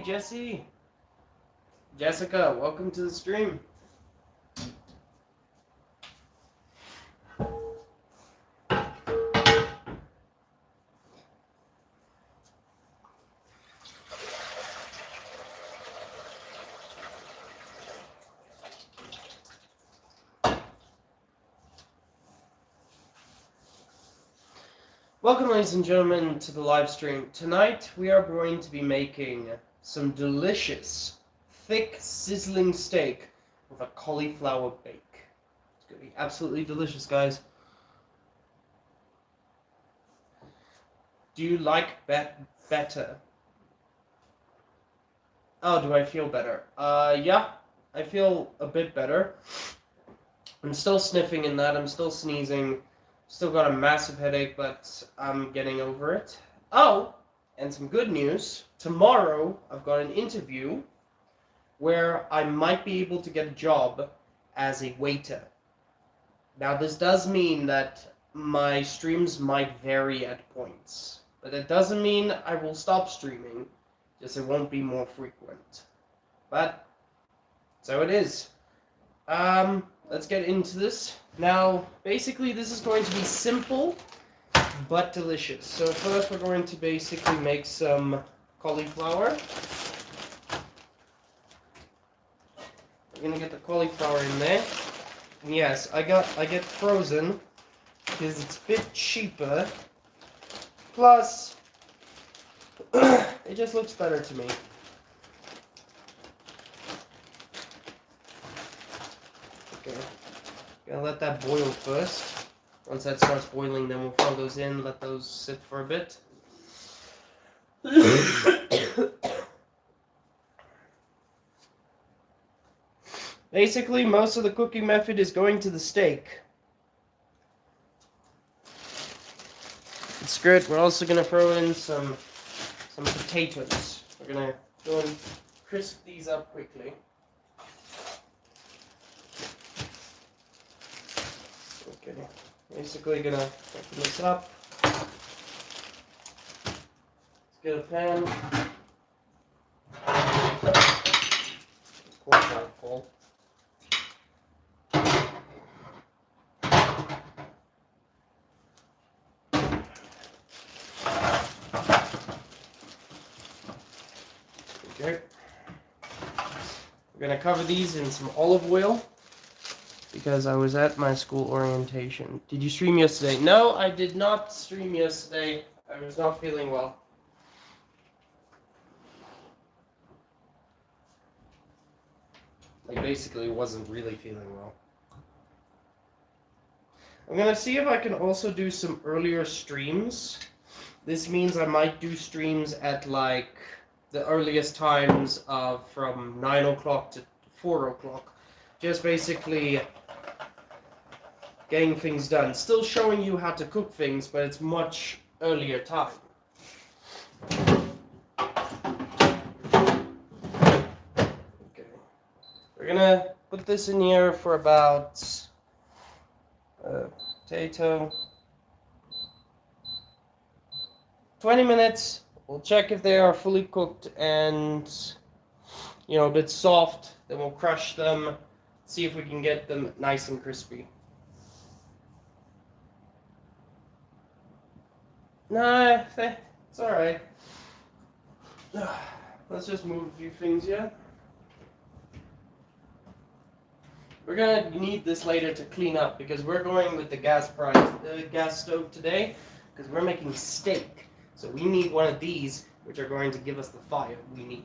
Jesse. Jessica, welcome to the stream. Welcome, ladies and gentlemen, to the live stream. Tonight we are going to be making some delicious, thick, sizzling steak with a cauliflower bake. It's going to be absolutely delicious, guys. Do you like better? Oh, do I feel better? Yeah, I feel a bit better. I'm still sniffing in that. I'm still sneezing. Still got a massive headache, but I'm getting over it. Oh, and some good news. Tomorrow, I've got an interview where I might be able to get a job as a waiter. Now, this does mean that my streams might vary at points. But it doesn't mean I will stop streaming. Just it won't be more frequent. But, so it is. Let's get into this. Now, basically, this is going to be simple, but delicious. So first, we're going to basically make some cauliflower. We're gonna get the cauliflower in there. And yes, I get frozen because it's a bit cheaper. Plus, it just looks better to me. Okay. Gonna let that boil first. Once that starts boiling, then we'll throw those in, let those sit for a bit. Basically, most of the cooking method is going to the steak. It's good. We're also gonna throw in some potatoes. We're gonna go and crisp these up quickly. Okay, basically gonna open this up. Let's get a pan. Of course I'm full. Okay. We're gonna cover these in some olive oil. Because I was at my school orientation. Did you stream yesterday? No, I did not stream yesterday. I was not feeling well. I basically wasn't really feeling well. I'm gonna see if I can also do some earlier streams. This means I might do streams at like the earliest times of from 9 o'clock to 4 o'clock. Just basically getting things done. Still showing you how to cook things, but it's much earlier time. Okay. We're gonna put this in here for about potato. 20 minutes. We'll check if they are fully cooked and a bit soft. Then we'll crush them, see if we can get them nice and crispy. Nah, it's alright. Let's just move a few things here. We're gonna need this later to clean up because we're going with the gas stove today because we're making steak. So we need one of these, which are going to give us the fire we need.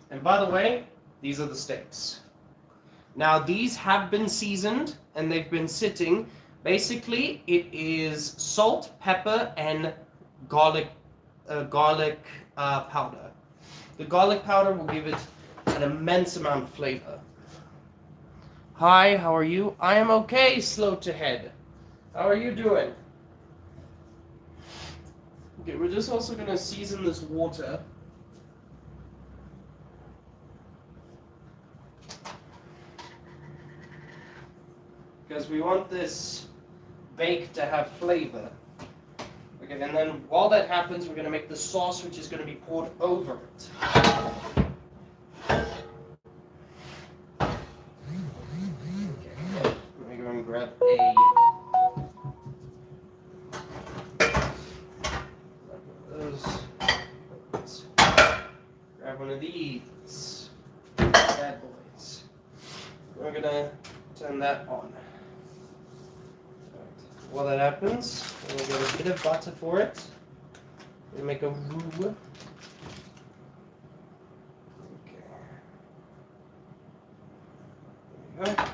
And by the way, these are the steaks. Now these have been seasoned and they've been sitting. Basically, it is salt, pepper, and garlic powder. The garlic powder will give it an immense amount of flavor. Hi, how are you? I am okay, slow to head. How are you doing? Okay, we're just also going to season this water. Because we want this bake to have flavor. We're Okay, and then while that happens, we're going to make the sauce, which is going to be poured over it. Okay, let me go and grab grab one of these bad boys. We're going to turn that on. While that happens, we'll get a bit of butter for it. We'll make a roux. Okay. There we go.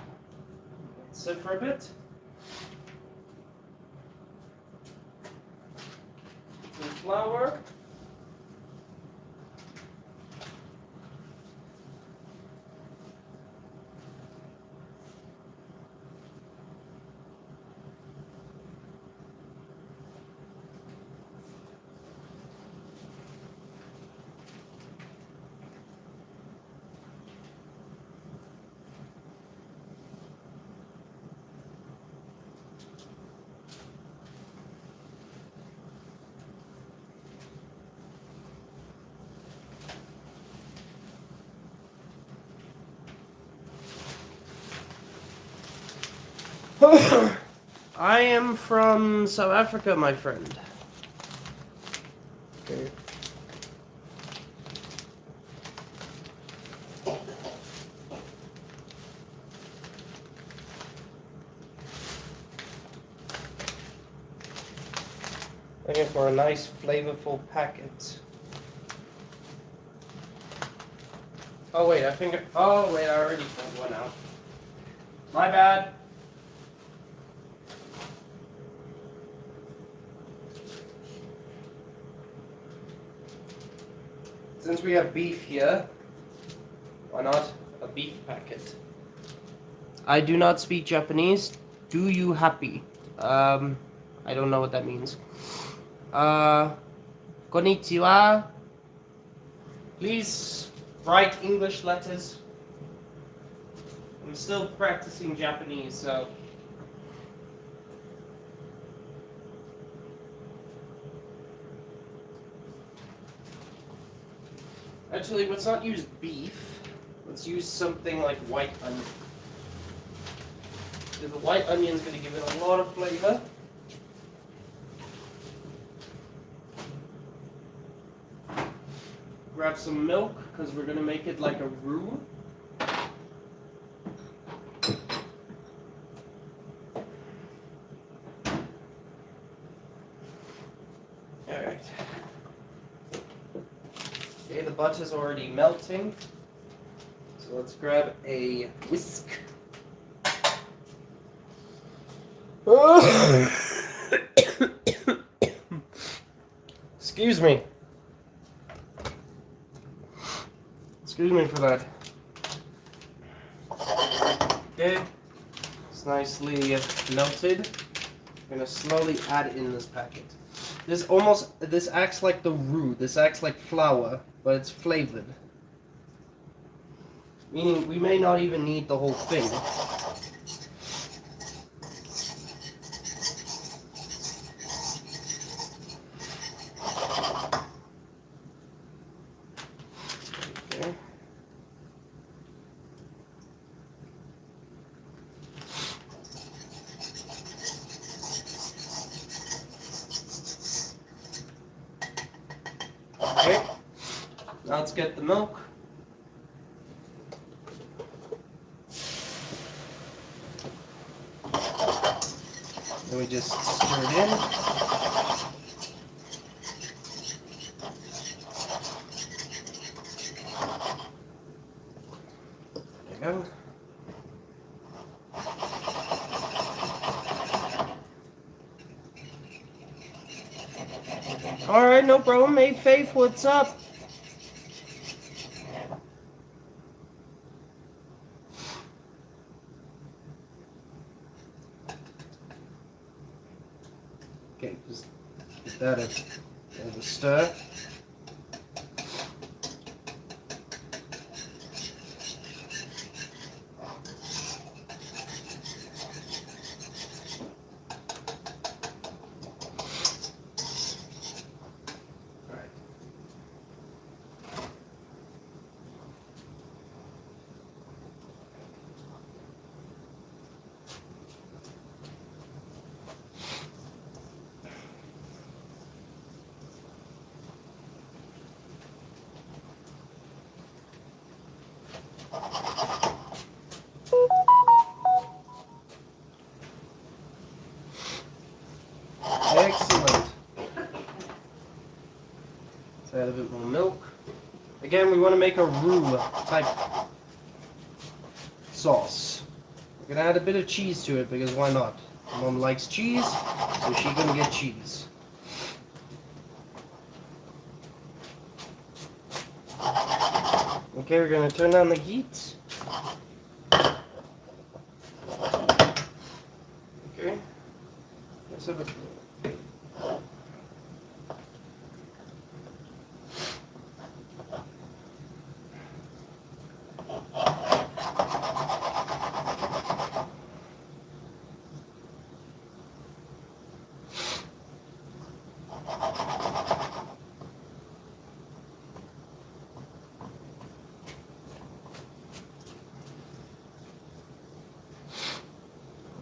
Sit for a bit. Some flour. I am from South Africa, my friend. Okay. Looking for a nice, flavorful packet. Oh wait, I already pulled one out. My bad. Since we have beef here, why not a beef packet? I do not speak Japanese. Do you happy? I don't know what that means. Konnichiwa. Please write English letters. I'm still practicing Japanese, so. Actually, let's not use beef. Let's use something like white onion. Because the white onion is going to give it a lot of flavor. Grab some milk, because we're going to make it like a roux. Alright. Okay, the butter's already melting. So let's grab a whisk. Excuse me. Excuse me for that. Okay, it's nicely melted. I'm gonna slowly add in this packet. This acts like the roux. This acts like flour, but it's flavored. Meaning we may not even need the whole thing. Okay. Okay. Now let's get the milk. Then we just stir it in. There you go. Alright, no problem. Hey, Faith, what's up? Okay, just get that a stir. Add a bit more milk. Again, we want to make a roux type sauce. We're gonna add a bit of cheese to it because why not? Mom likes cheese, so she can get cheese. Okay, we're gonna turn down the heat. Okay. Let's have a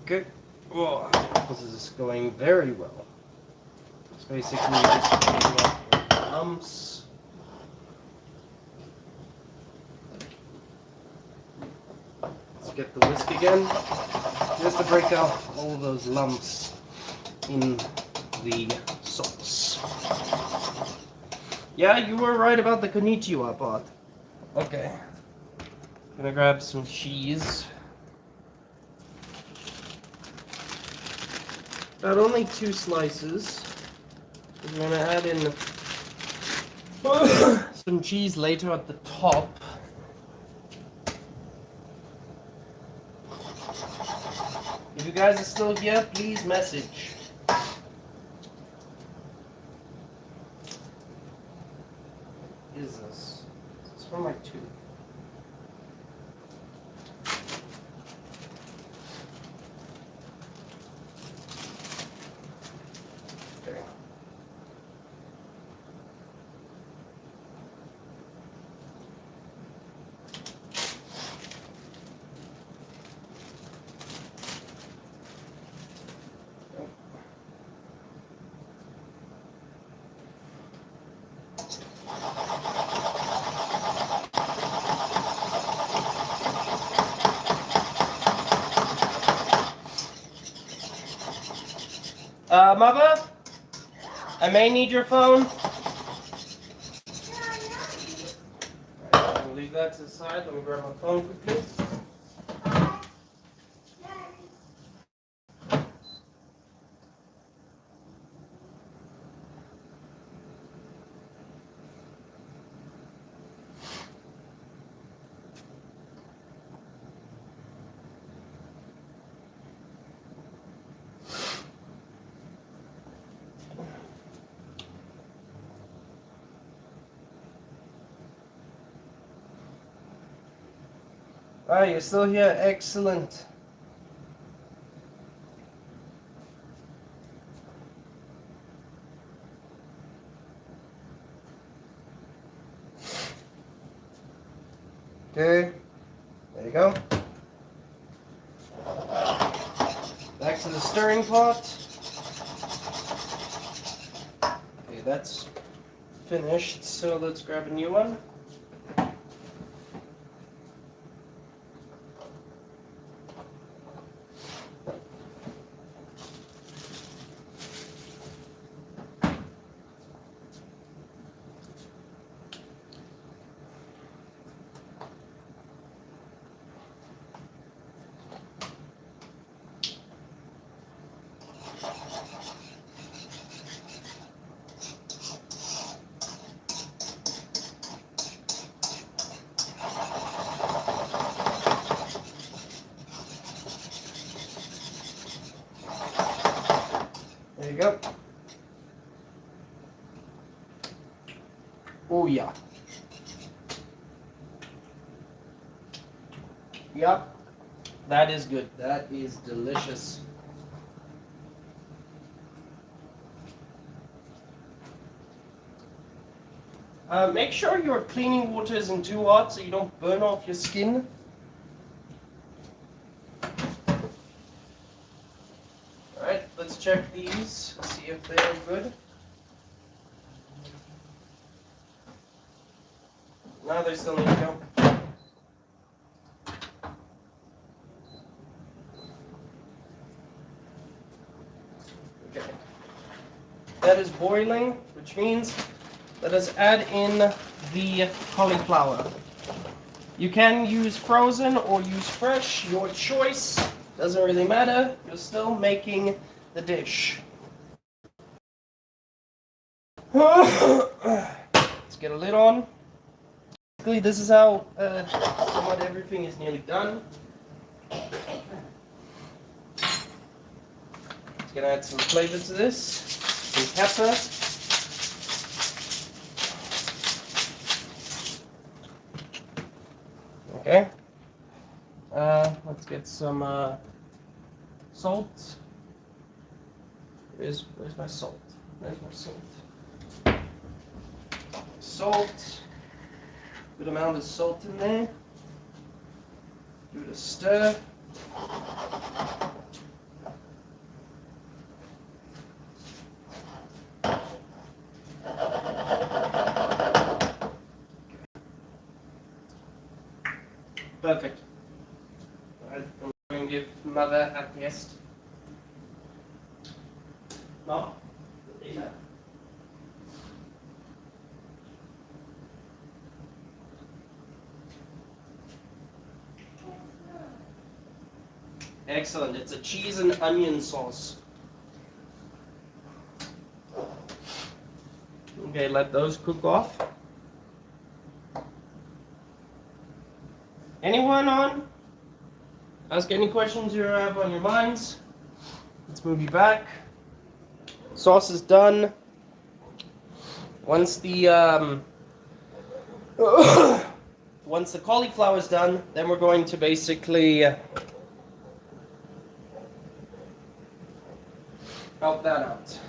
Okay. Whoa. This is going very well. It's basically just taking off the lumps. Let's get the whisk again. Just to break off all those lumps in the sauce. Yeah, you were right about the konnichiwa part. Okay. Gonna grab some cheese. About only 2 slices. I'm gonna add in some cheese later at the top. If you guys are still here, please message. What is this? It's from my tooth. Okay. Mother? I may need your phone. Alright, I'll leave that to the side. Let me grab my phone quickly. Alright, you're still here. Excellent. Okay, there you go. Back to the stirring pot. Okay, that's finished, so let's grab a new one. There you go. Oh yeah. Yep. That is good. That is delicious. Make sure your cleaning water isn't too hot so you don't burn off your skin. Alright, let's check these, see if they're good. No, they still need to go. Okay. That is boiling, which means let us add in the cauliflower. You can use frozen or use fresh, your choice. Doesn't really matter. You're still making the dish. Let's get a lid on. Basically, this is how somewhat everything is nearly done. Just gonna add some flavor to this. Some pepper. Okay. Let's get some salt. Where's my salt? Where's my salt? Salt. Good amount of salt in there. Give it a stir. Perfect. I'm going to give Mother a taste. Mom? Yeah. Excellent. It's a cheese and onion sauce. Okay, let those cook off. Anyone on? Ask any questions you have on your minds. Let's move you back. Sauce is done. Once the once the cauliflower is done, then we're going to basically help that out.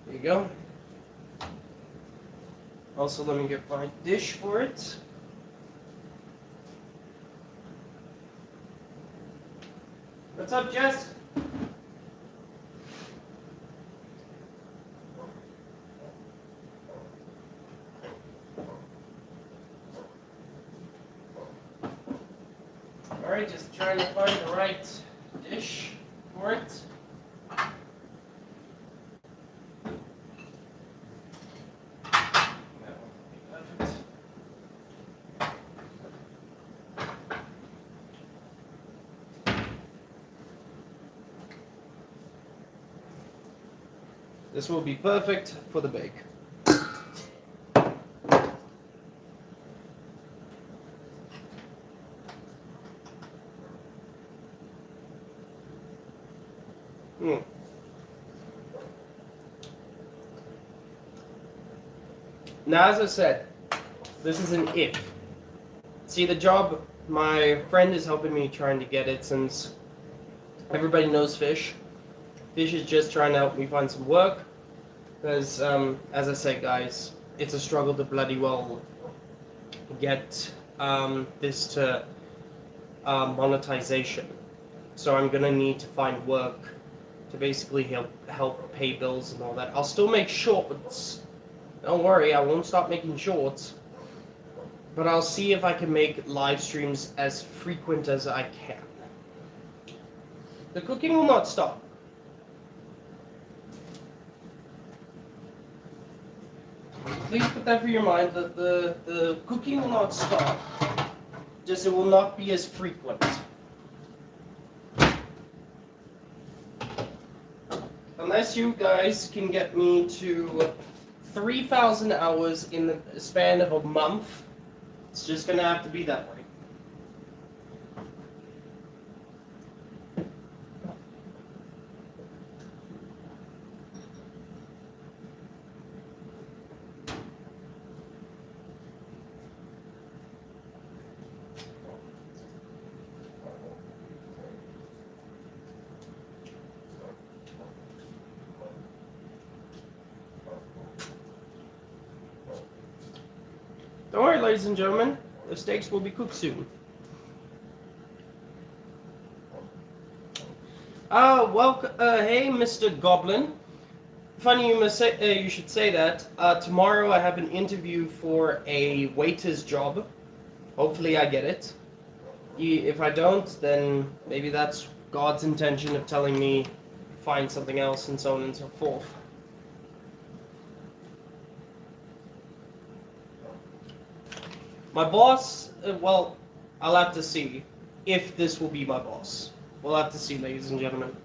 There you go. Also, let me get my dish for it. What's up, Jess? Alright, just trying to find the right dish for it. This will be perfect for the bake. Now, as I said, this is an if. See, the job, my friend is helping me trying to get it since everybody knows Fish. Fish is just trying to help me find some work. Because, as I said, guys, it's a struggle to bloody well get this to monetization. So I'm going to need to find work to basically help pay bills and all that. I'll still make shorts. Don't worry, I won't stop making shorts. But I'll see if I can make live streams as frequent as I can. The cooking will not stop. Please put that for your mind, that the cooking will not stop. Just it will not be as frequent. Unless you guys can get me to 3,000 hours in the span of a month, it's just gonna have to be that way. Don't worry, ladies and gentlemen, the steaks will be cooked soon. Hey, Mr. Goblin. Funny you should say that. Tomorrow I have an interview for a waiter's job. Hopefully I get it. If I don't, then maybe that's God's intention of telling me find something else and so on and so forth. My boss, well, I'll have to see if this will be my boss. We'll have to see, ladies and gentlemen.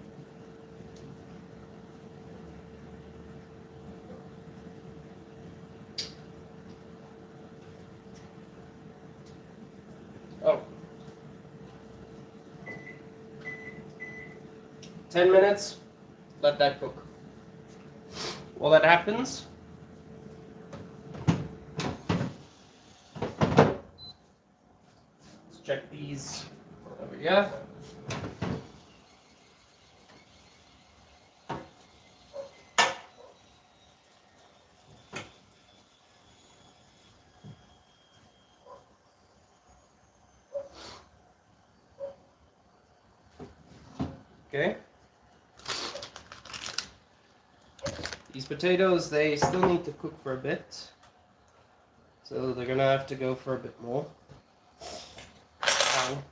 Oh. 10 minutes, let that cook. While that happens, let's check these over here. Okay. These potatoes, they still need to cook for a bit. So they're gonna have to go for a bit more. Ow.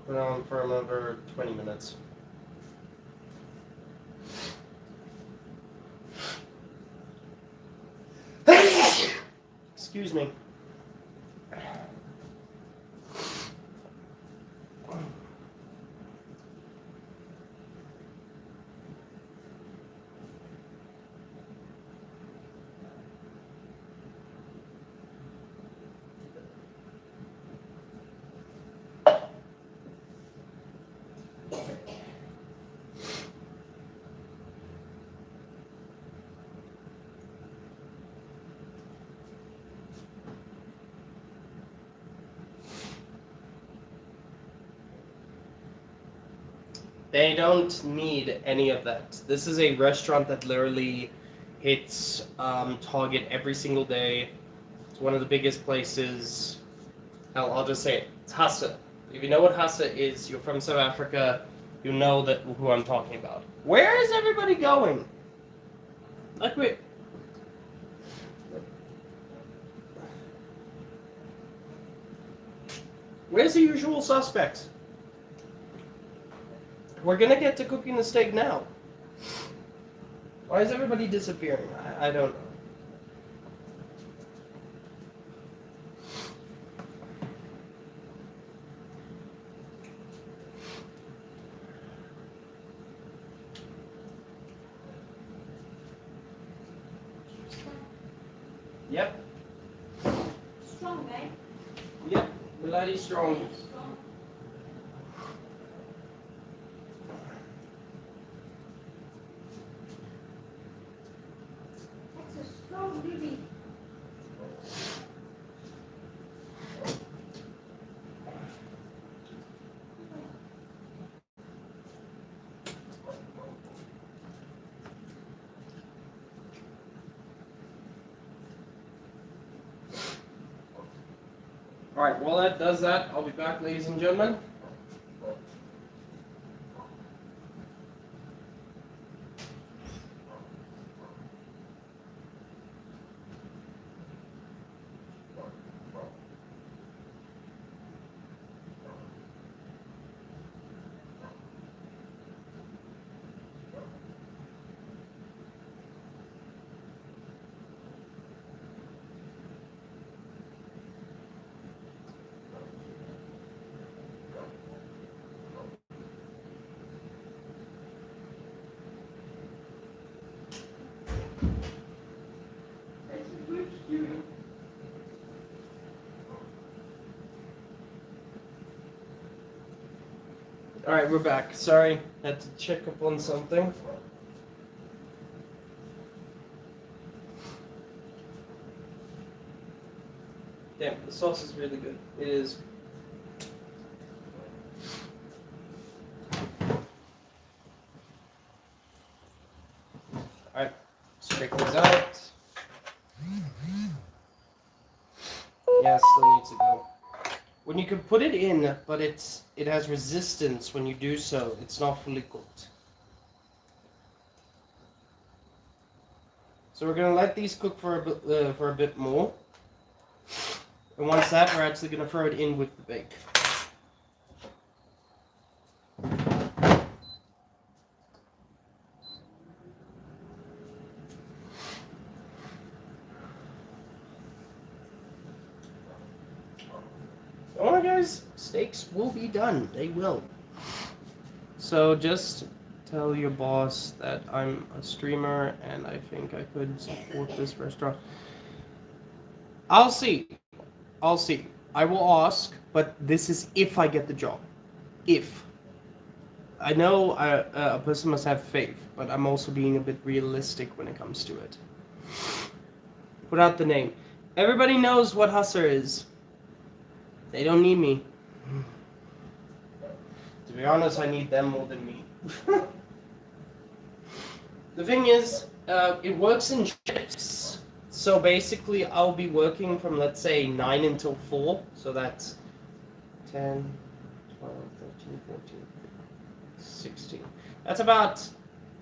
Put on for another 20 minutes. Excuse me. They don't need any of that. This is a restaurant that literally hits Target every single day. It's one of the biggest places. Hell, I'll just say it. It's Hassa. If you know what Hassa is, you're from South Africa, you know that who I'm talking about. Where is everybody going? Like, wait. Where's the usual suspects? We're gonna get to cooking the steak now. Why is everybody disappearing? I don't know. Yep. Strong, eh? Yep. Bloody strong. That's a strong baby. Alright, while that does that, I'll be back, ladies and gentlemen. Alright, we're back. Sorry, had to check up on something. Damn, the sauce is really good. It is. Let's check these out. Yeah, still needs to go. When you can put it in, but it has resistance when you do so, it's not fully cooked. So we're gonna let these cook for a bit more, and once that, we're actually gonna throw it in with the bake. Don't worry, guys. Steaks will be done. They will. So just tell your boss that I'm a streamer and I think I could support this restaurant. I'll see. I'll see. I will ask, but this is if I get the job. If. I know a person must have faith, but I'm also being a bit realistic when it comes to it. Put out the name. Everybody knows what Husser is. They don't need me. To be honest, I need them more than me. The thing is, it works in shifts. So basically, I'll be working from, let's say, 9 until 4. So that's 10, 12, 13, 14, 16. That's about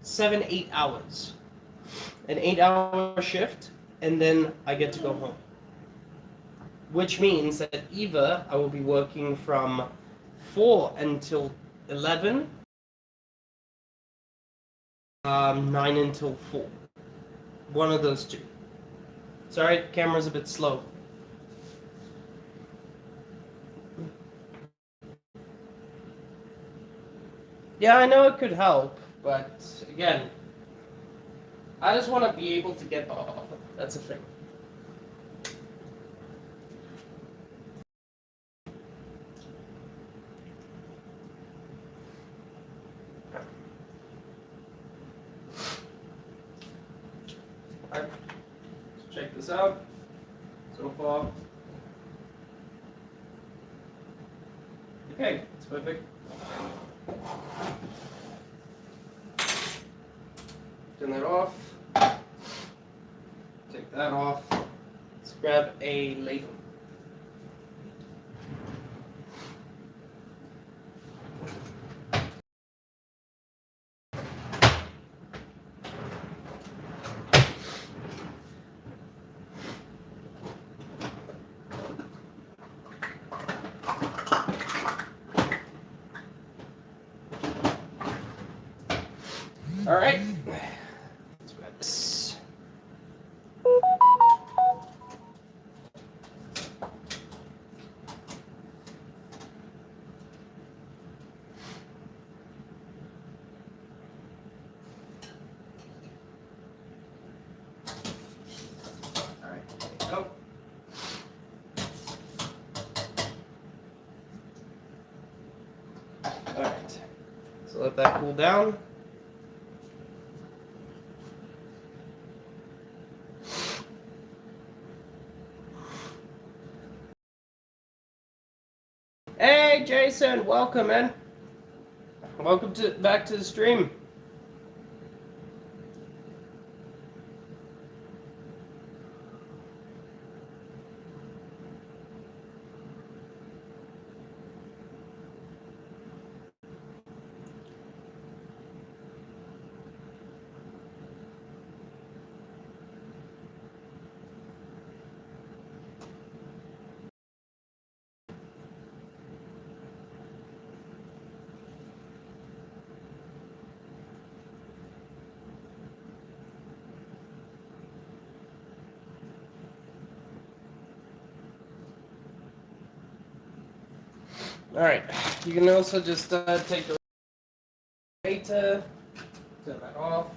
7, 8 hours. An 8-hour shift, and then I get to go home. Which means that either I will be working from 4 until 11, 9 until 4. One of those two. Sorry, camera's a bit slow. Yeah, I know it could help, but again, I just want to be able to get off. That's the thing. Alright, let's check this out. So far. Okay, it's perfect. Turn that off. Take that off. Let's grab a ladle. All right. Let's grab this. All right, there you go. All right. So let that cool down. Hey, Jason, welcome, man. Welcome back to the stream. All right. You can also just take the data, turn that off.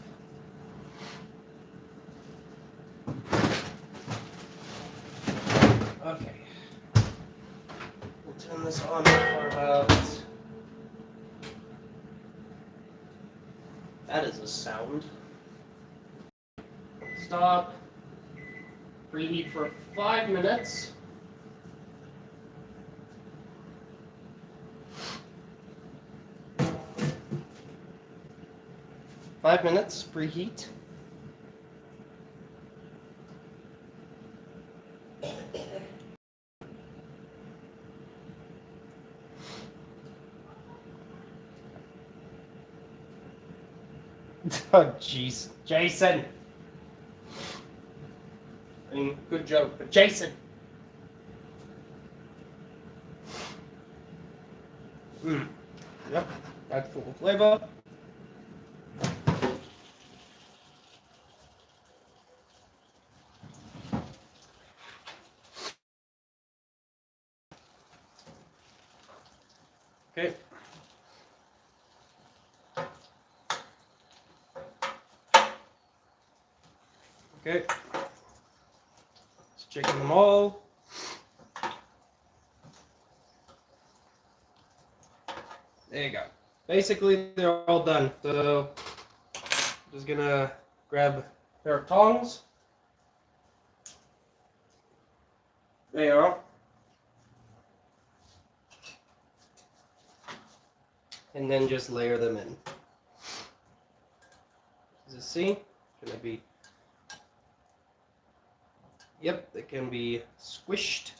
Okay. We'll turn this on for about. That is a sound. Stop. Preheat for 5 minutes. Preheat. Oh, jeez. Jason! I mean, good joke, but Jason! Yep, that's full of flavor. Okay. Okay. Let's chicken them all. There you go. Basically, they're all done. So, just gonna grab a pair of tongs. There you are. And then just layer them in. As you see, gonna be. Yep, they can be squished.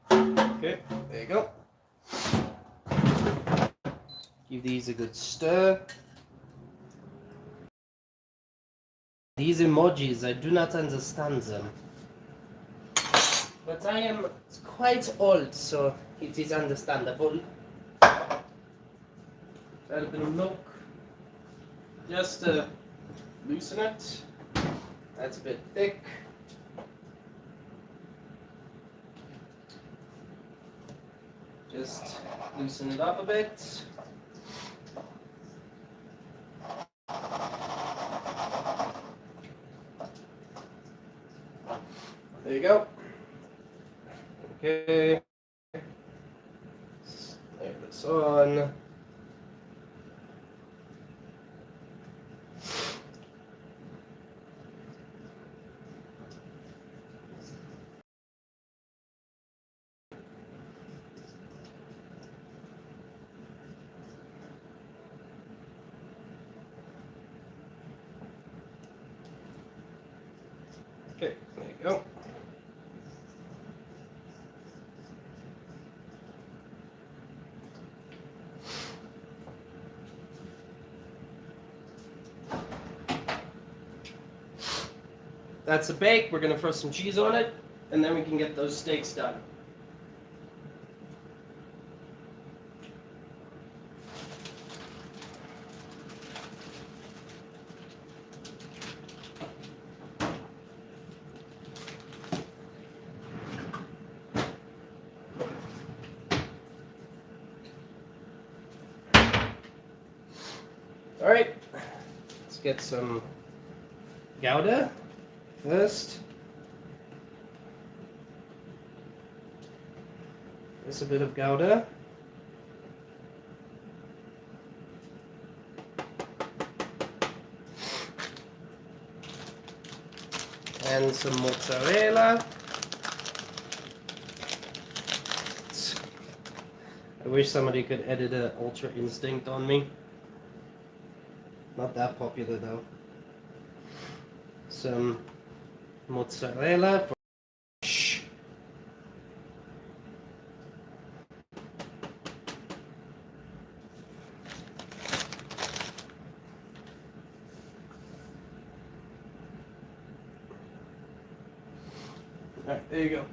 Okay, there you go. Give these a good stir. These emojis, I do not understand them. But I am quite old, so it is understandable. A little bit of milk. Just to loosen it. That's a bit thick. Just loosen it up a bit. There you go. Okay. Layer this on. Okay, there you go. That's a bake. We're gonna throw some cheese on it, and then we can get those steaks done. All right, let's get some Gouda first. There's a bit of Gouda. And some mozzarella. I wish somebody could edit an Ultra Instinct on me. Not that popular though. Some mozzarella for Alright, there you go.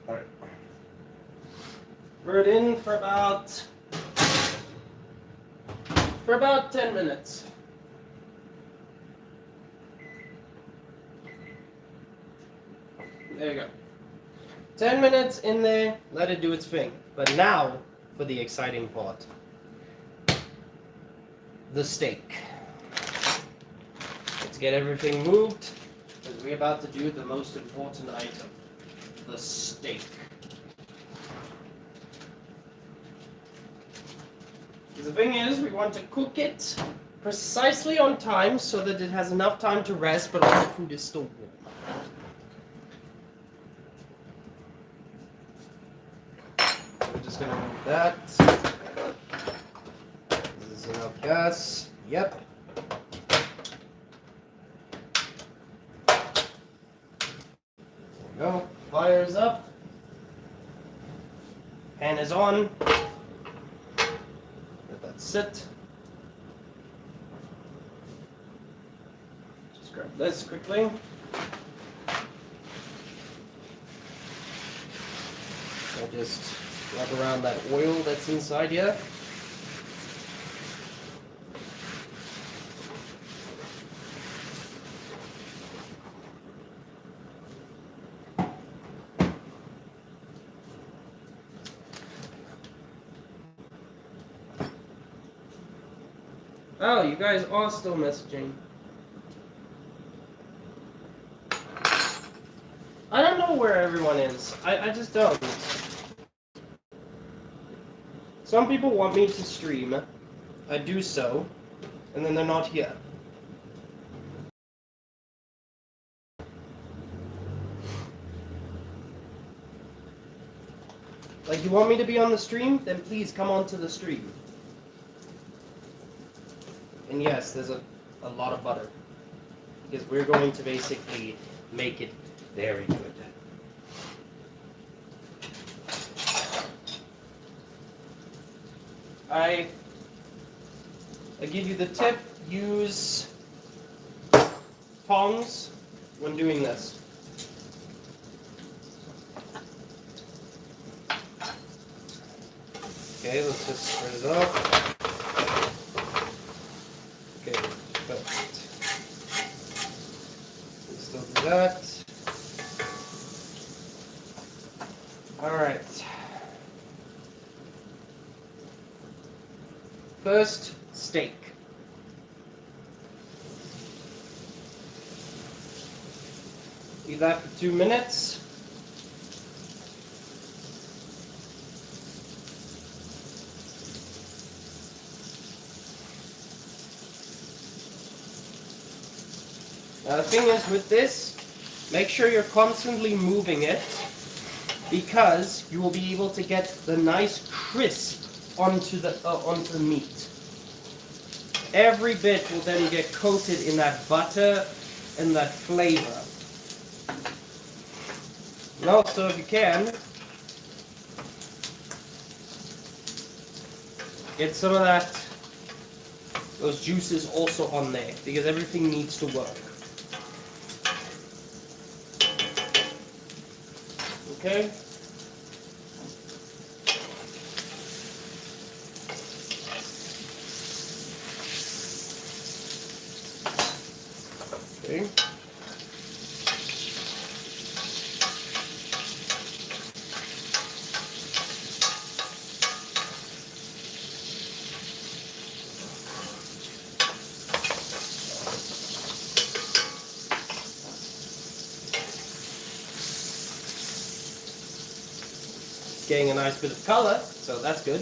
Alright. We're in for about 10 minutes. There you go. 10 minutes in there, let it do its thing. But now, for the exciting part. The steak. Let's get everything moved, because we're about to do the most important item. The steak. The thing is, we want to cook it precisely on time so that it has enough time to rest, but all the food is still warm. We're just gonna move that. This is enough gas. Yep. There we go. Fire's up. Pan is on. Let that sit. Just grab this quickly. I'll just rub around that oil that's inside here. Oh, you guys are still messaging. I don't know where everyone is. I just don't. Some people want me to stream. I do so. And then they're not here. Like, you want me to be on the stream? Then please come on to the stream. And yes, there's a lot of butter. Because we're going to basically make it very good. I give you the tip, use tongs when doing this. Okay, let's just spread it up. Okay, perfect. Let's still do that. Alright. First, steak. Leave that for 2 minutes. Now the thing is with this, make sure you're constantly moving it because you will be able to get the nice crisp onto the meat. Every bit will then get coated in that butter and that flavor. And also, if you can, get some of those juices also on there because everything needs to work. Okay? Okay. Getting a nice bit of color, so that's good.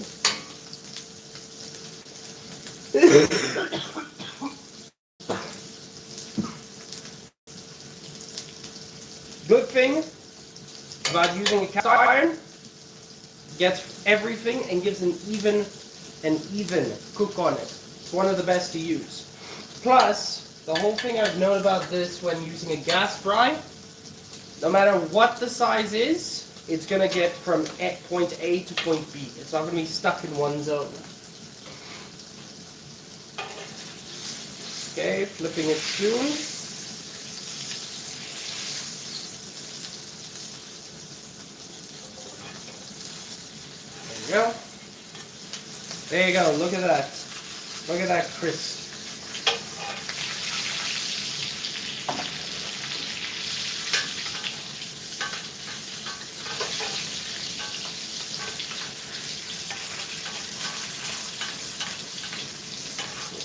Good thing about using a cast iron, gets everything and gives an even cook on it. It's one of the best to use. Plus, the whole thing I've known about this when using a gas fry, no matter what the size is, it's going to get from point A to point B. It's not going to be stuck in one zone. Okay, flipping it soon. There you go. There you go. Look at that. Look at that crisp.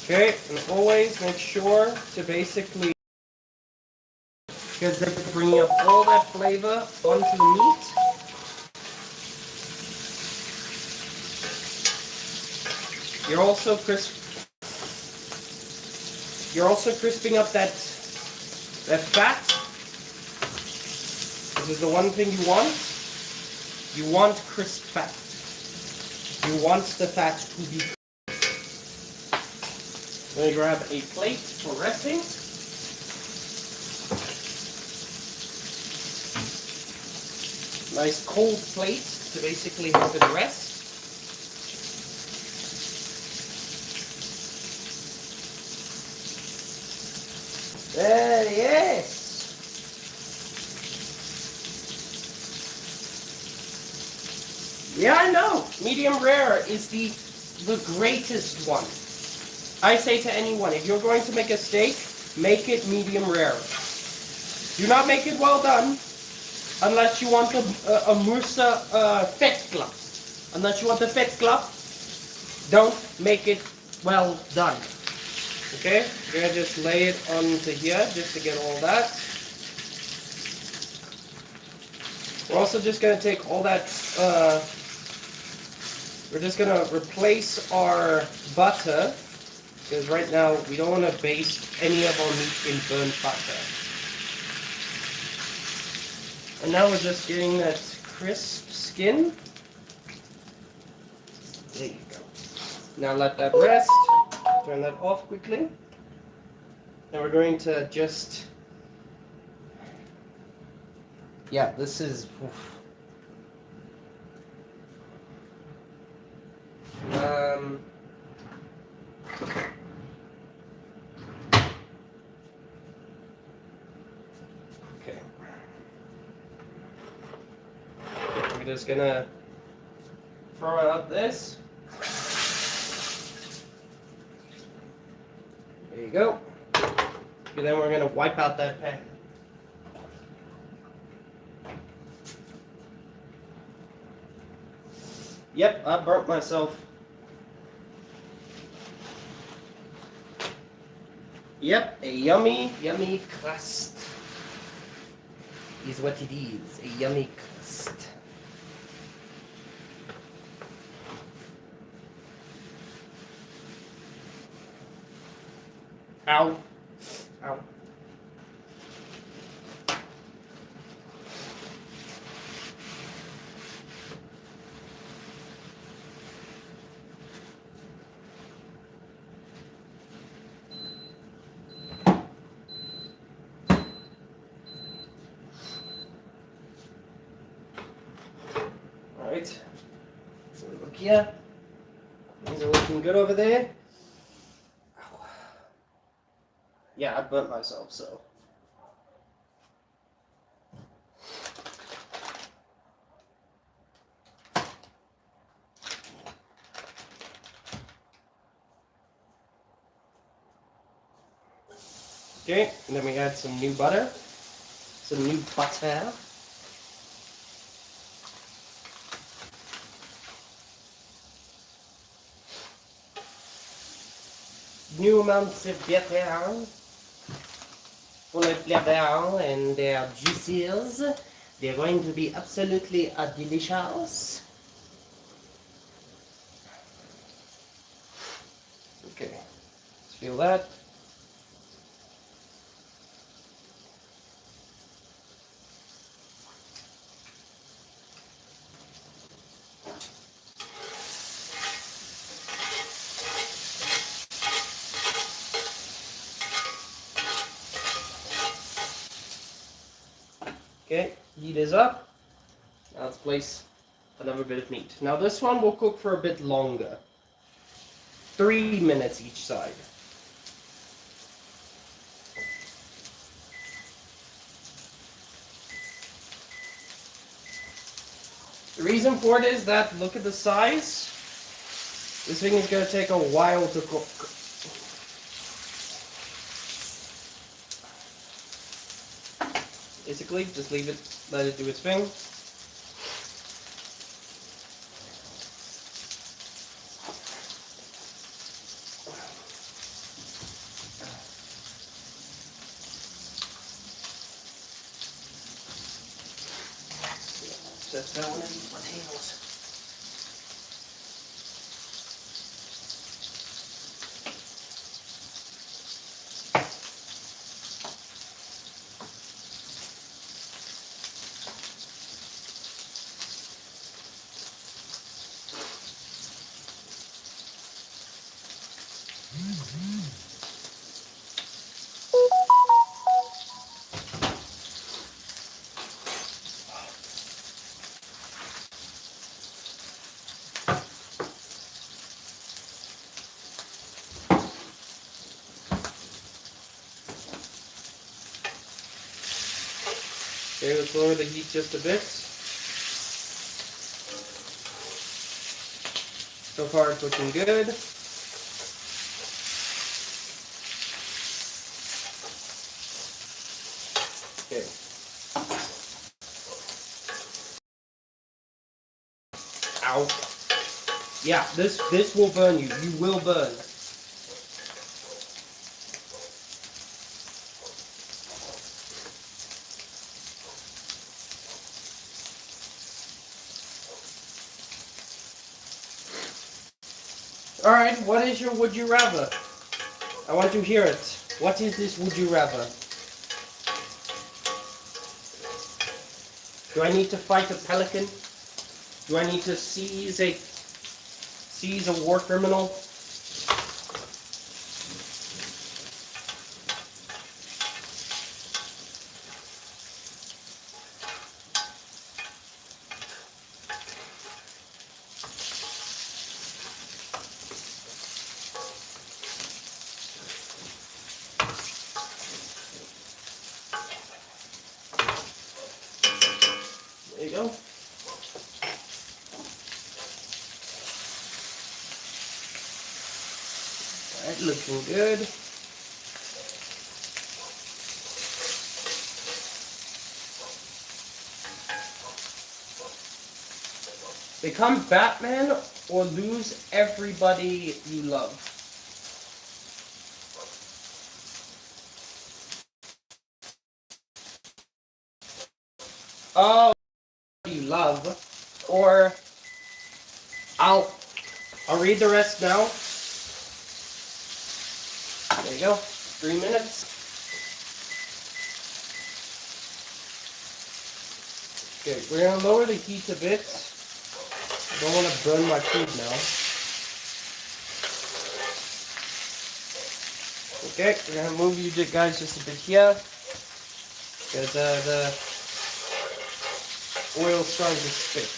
Okay, and always make sure to basically, because they're bringing up all that flavor onto the meat. You're also crisping up that fat. This is the one thing you want. You want crisp fat. You want the fat to be. I'm going to grab a plate for resting. Nice cold plate to basically help it rest. There, yes. Yeah, I know. Medium rare is the greatest one. I say to anyone, if you're going to make a steak, make it medium rare. Do not make it well done, unless you want a Mursa Fettklap. Unless you want the Fettklap, don't make it well done. Okay, we're gonna just lay it onto here just to get all that. We're also just gonna take all that. We're just gonna replace our butter because right now we don't want to baste any of our meat in burnt butter. And now we're just getting that crisp skin. There you go. Now let that rest. Turn that off quickly. And we're going to just... Yeah, this is... Okay. We're just gonna throw out this. There you go. And then we're gonna wipe out that pan. Yep, I burnt myself. Yep, a yummy, yummy crust is what it is. A yummy crust. Ow. Ow. Alright. So look here. Things are looking good over there. Ow. Yeah, I burnt myself, so. Okay, and then we add some new butter. Some new butter. New amounts of butter. Full of flavor and they're juices. They're going to be absolutely delicious. Okay, let's feel that. Okay, heat is up. Now let's place another bit of meat. Now this one will cook for a bit longer. 3 minutes each side. The reason for it is that, look at the size. This thing is going to take a while to cook. Basically, just leave it, let it do its thing. That's not one of these potatoes. Okay, let's lower the heat just a bit. So far it's looking good. Okay. Ow. Yeah, this will burn you. You will burn. Alright, what is your would you rather? I want to hear it. What is this would you rather? Do I need to fight a pelican? Do I need to seize a war criminal? There you go. Alright, looking good. Become Batman or lose everybody you love. Oh, you love, or I'll read the rest now. There you go. 3 minutes. Okay, we're gonna lower the heat a bit. I don't want to burn my food now. Okay, we're gonna move you guys just a bit here. Because the oil's starting to spit.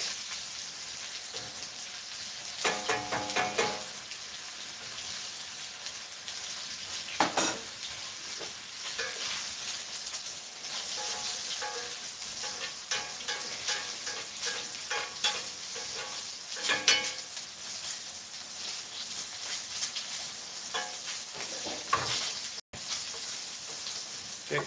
Okay.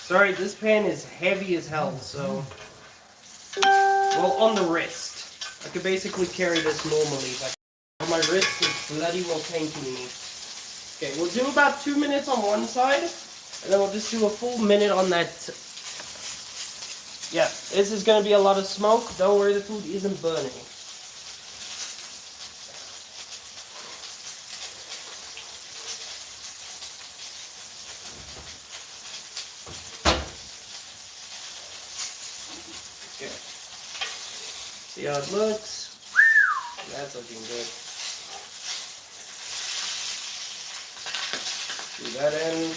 Sorry, this pan is heavy as hell, so... Well, on the wrist. I could basically carry this normally, but my wrist is bloody well painting me. Okay, we'll do about 2 minutes on one side, and then we'll just do a full minute on that. Yeah, this is going to be a lot of smoke. Don't worry, the food isn't burning. Okay. See how it looks? That's looking good. Do that in.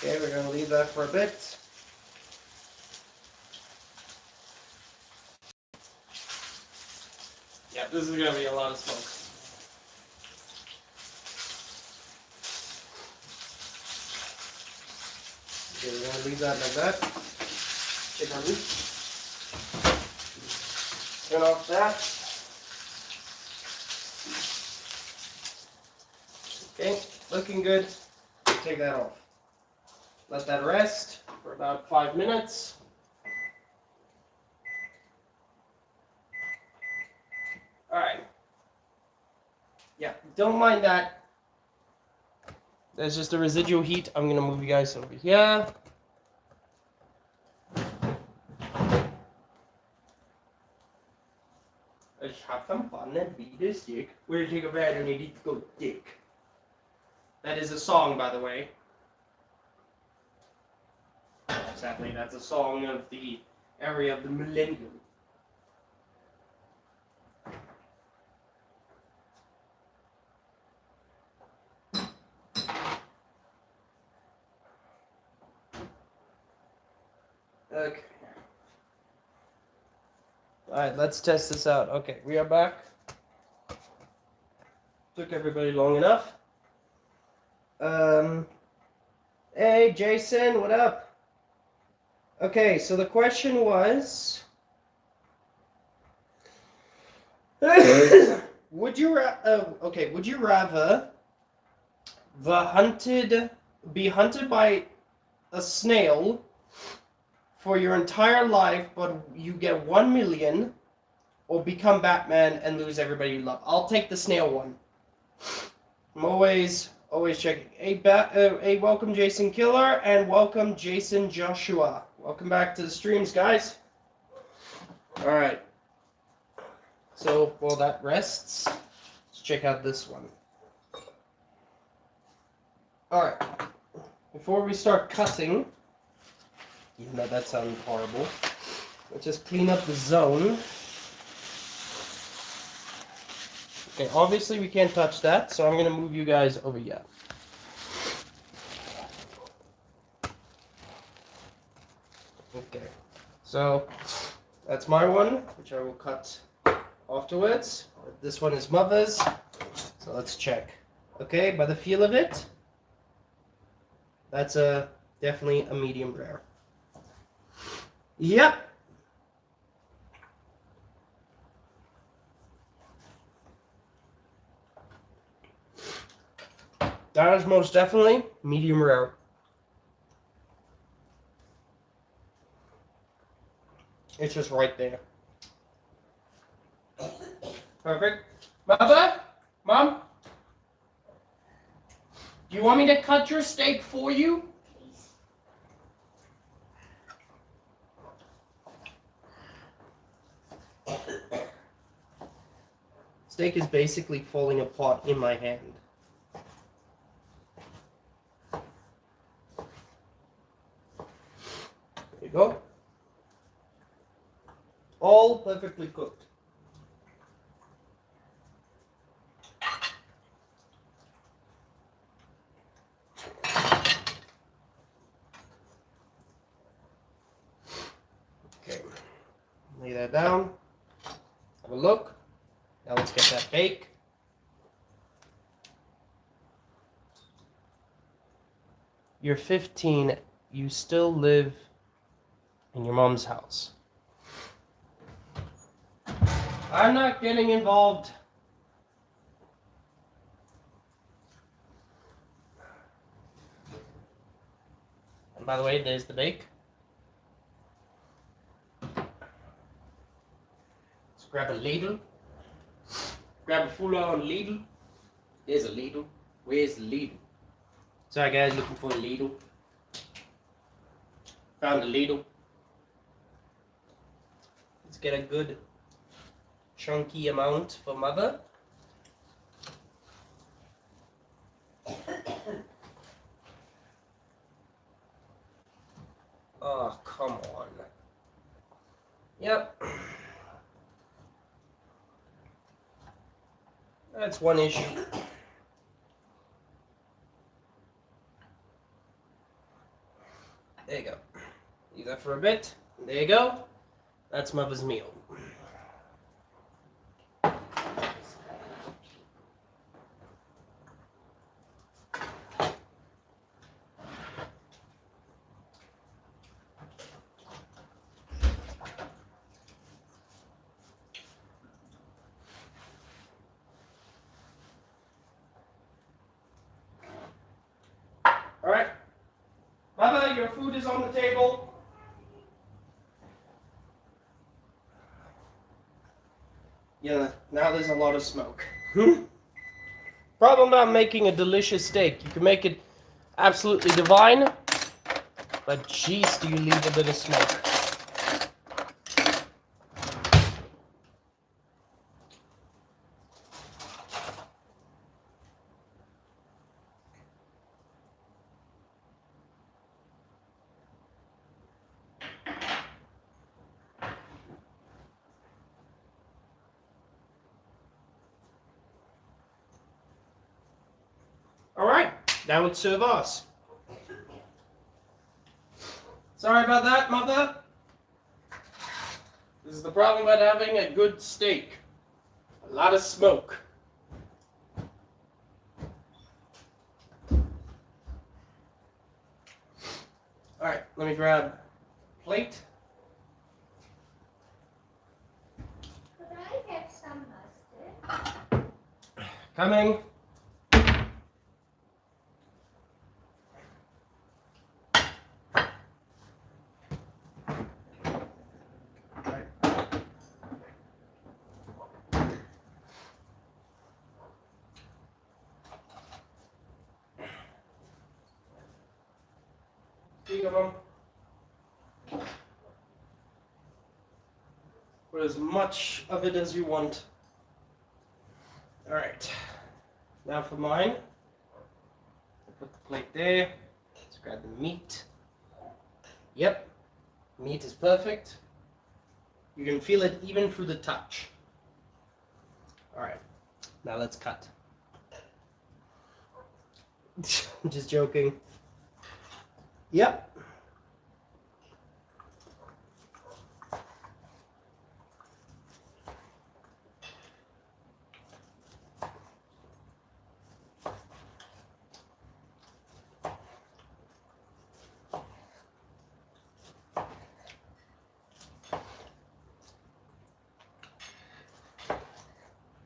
Okay, we're going to leave that for a bit. Yeah, this is going to be a lot of smoke. Okay, we're going to leave that like that. Check out this. Turn off that. Okay, looking good. Take that off. Let that rest for about 5 minutes. Alright. Yeah, don't mind that. There's just a residual heat. I'm gonna move you guys over here. Ich hab den Banner wieder sick. We'll take a bed and need to go dick. That is a song, by the way. Sadly, that's a song of the area of the millennium. Okay. Alright, let's test this out. Okay, we are back. Took everybody long enough. Hey, Jason, what up? Okay, so the question was... would you rather be hunted by a snail for your entire life, but you get 1 million, or become Batman and lose everybody you love? I'll take the snail one. I'm always checking. Hey, welcome Jason Killer, and welcome Jason Joshua. Welcome back to the streams, guys. All right. So while that rests, let's check out this one. All right. Before we start cutting, even though that sounded horrible, let's just clean up the zone. Okay, obviously we can't touch that, so I'm going to move you guys over here. Okay, so that's my one, which I will cut afterwards. This one is Mother's, so let's check. Okay, by the feel of it, that's definitely a medium rare. Yep. That is most definitely medium rare. It's just right there. Perfect. Mother? Mom? Do you want me to cut your steak for you? Steak is basically falling apart in my hand. There you go. All perfectly cooked. Okay, lay that down. Have a look. Now let's get that bake. You're 15. You still live in your mom's house. I'm not getting involved. And by the way, there's the bake. Let's grab a ladle. Grab a full-on ladle. There's a ladle. Where's the ladle? Sorry guys, looking for a ladle. Found a ladle. Let's get a good chunky amount for Mother. Oh, come on. Yep. That's one issue. There you go. Leave that for a bit. There you go. That's Mother's meal. your food is on the table. Yeah, now there's a lot of smoke. Problem about making a delicious steak. You can make it absolutely divine, but jeez, do you leave a bit of smoke. Alright, that would serve us. Sorry about that, Mother. This is the problem about having a good steak. A lot of smoke. Alright, let me grab a plate. Could I have some mustard? Coming. Here you go, Mom. Put as much of it as you want. Alright. Now for mine. Put the plate there. Let's grab the meat. Yep. Meat is perfect. You can feel it even through the touch. Alright. Now let's cut. Just joking. Yep.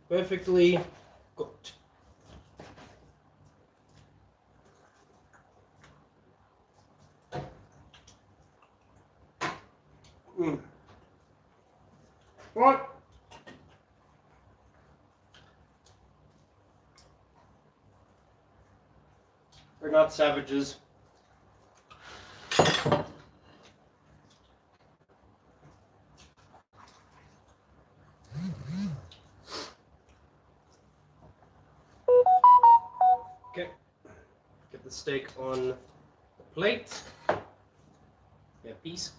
Perfectly cooked. What? We're not savages. Okay. Get the steak on the plate. Yeah, piece.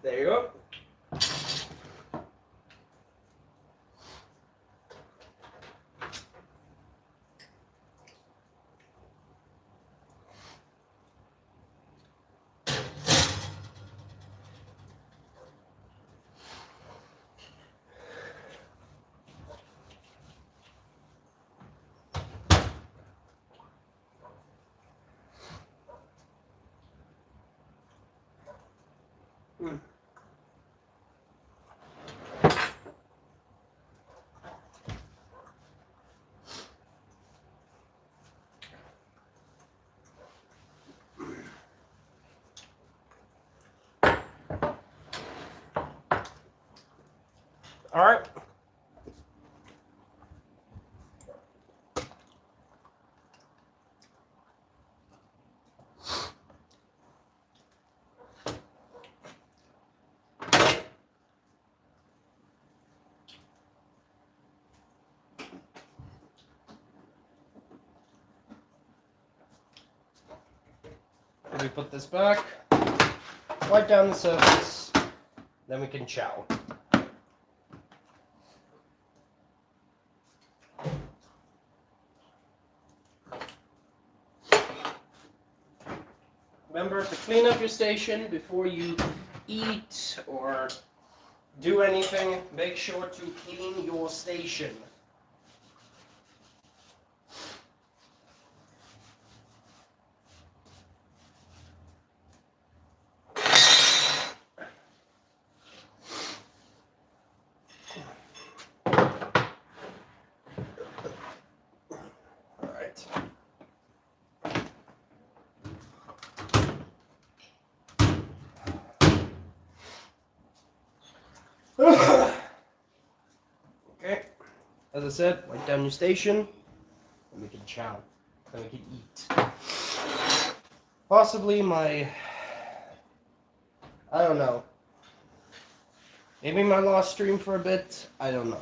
There you go. All right. Let me put this back, wipe down the surface, then we can chow. Remember to clean up your station before you eat or do anything, make sure to clean your station. Okay, as I said, write down your station, and we can chow, and we can eat. Possibly I don't know. Maybe my last stream for a bit, I don't know.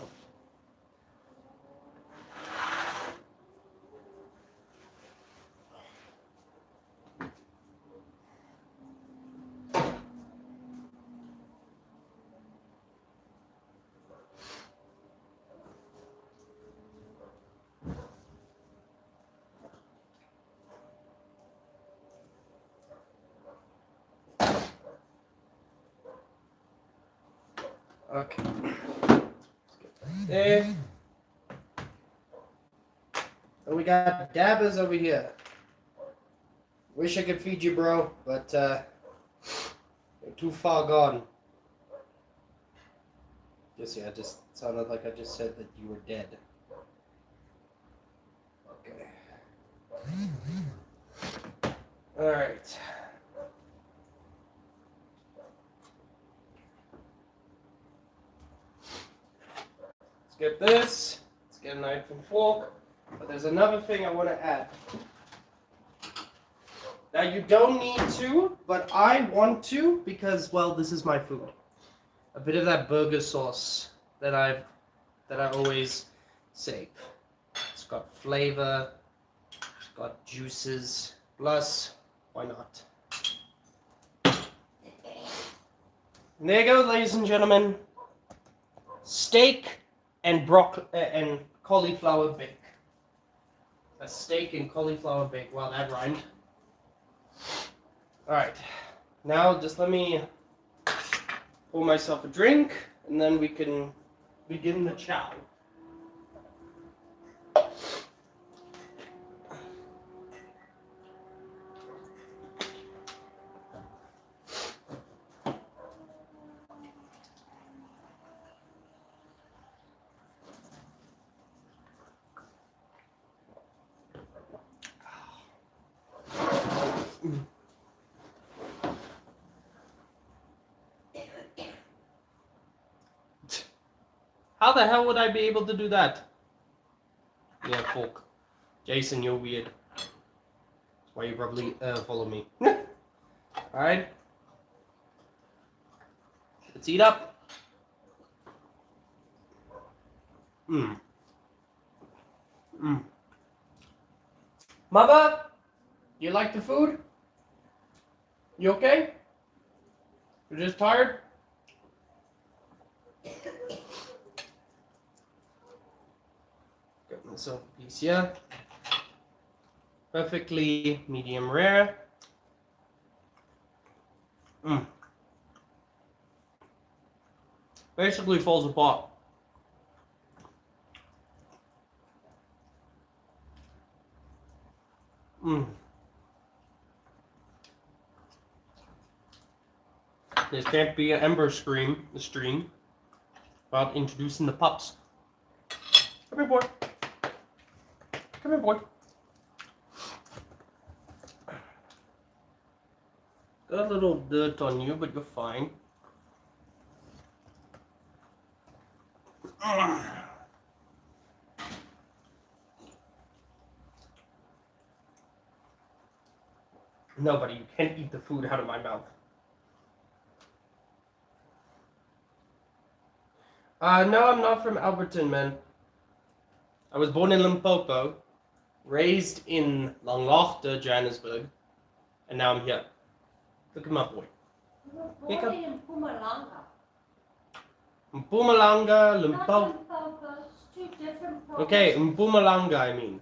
Okay. There. And we got Dabbers over here. Wish I could feed you, bro, but you're too far gone. Just sounded like I just said that you were dead. Okay. Alright. Let's get this. Let's get a knife and fork. But there's another thing I want to add. Now you don't need to, but I want to because, well, this is my food. A bit of that burger sauce that I always save. It's got flavor, it's got juices, plus, why not? And there you go, ladies and gentlemen. Steak and and cauliflower bake. A steak and cauliflower bake. Wow, that rhymed. Alright, now just let me pour myself a drink, and then we can begin the chow. How the hell would I be able to do that? Yeah, fork. Jason, you're weird. That's why you probably follow me. Alright. Let's eat up. Mmm. Mmm. Mother, you like the food? You okay? You're just tired? Got myself a piece here. Perfectly medium rare. Mmm. Basically falls apart. Mmm. This can't be an Ember stream without introducing the pups. Come here, boy. Come here, boy. Got a little dirt on you, but you're fine. No, buddy, you can't eat the food out of my mouth. No, I'm not from Alberton, man. I was born in Limpopo, raised in Langlaagte, Johannesburg, and now I'm here. Look at my boy. You were born in Mpumalanga. Mpumalanga, Limpopo. Not Limpopo, it's two different provinces. Okay, Mpumalanga, I mean.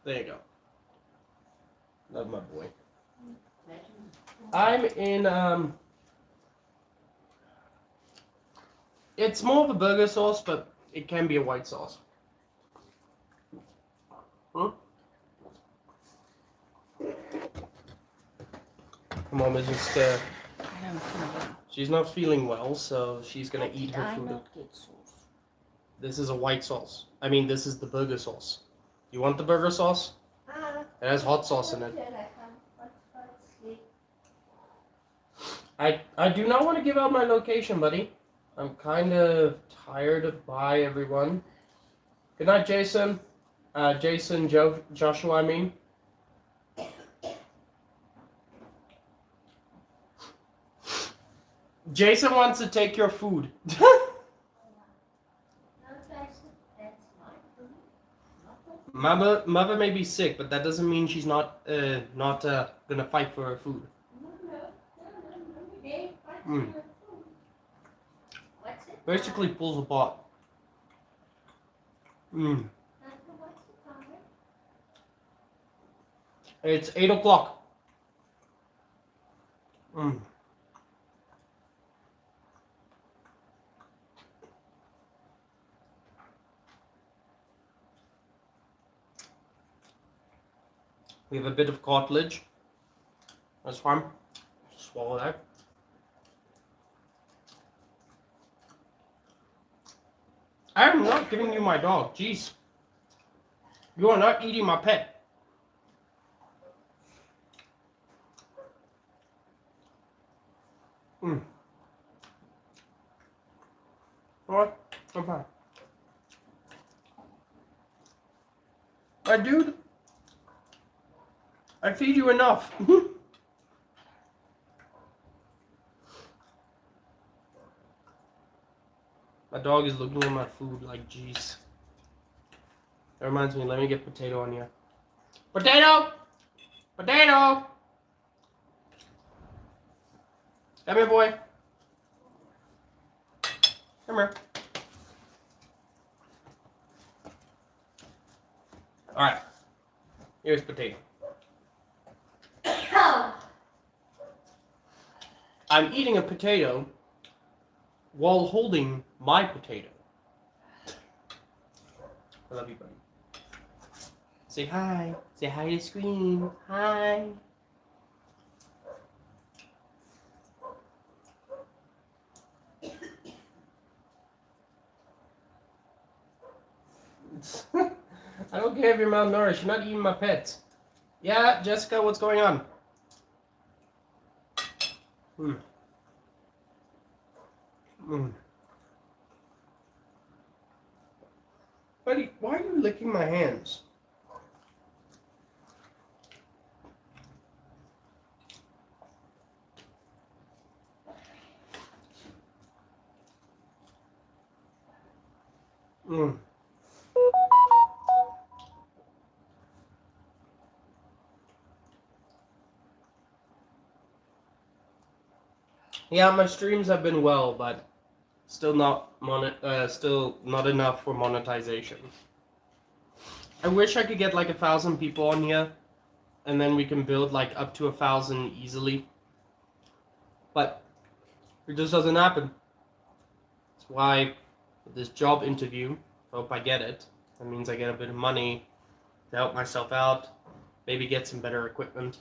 There you go. Love my boy. I'm in it's more of a burger sauce, but it can be a white sauce. Hmm? Mom is just I don't feel well. she's not feeling well, so she's gonna eat her I food. not get sauce. This is a white sauce. I mean, this is the burger sauce. You want the burger sauce? It has hot sauce in it. I do not want to give out my location, buddy. I'm kind of tired. Bye, everyone. Good night, Jason. Joshua, I mean. Jason wants to take your food. Mother may be sick, but that doesn't mean she's not gonna fight for her food. Mm. Basically pulls apart. Mm. It's 8 o'clock. Mm. We have a bit of cartilage. That's fine. Swallow that. I am not giving you my dog. Jeez. You are not eating my pet. Mm. What? Okay. Dude, I feed you enough. My dog is looking at my food like, jeez. That reminds me, let me get potato on you. Potato! Potato! Come here, boy. Come here. Alright. Here's potato. I'm eating a potato while holding my potato. I love you, buddy. Say hi. Say hi to the screen. Hi. I don't care if you're malnourished. You're not eating my pets. Yeah, Jessica, what's going on? Mm. Mm. Buddy, why are you licking my hands? Mm. Yeah, my streams have been well, but still not enough for monetization. I wish I could get like 1,000 people on here, and then we can build like up to 1,000 easily. But it just doesn't happen. That's why this job interview, I hope I get it. That means I get a bit of money to help myself out, maybe get some better equipment.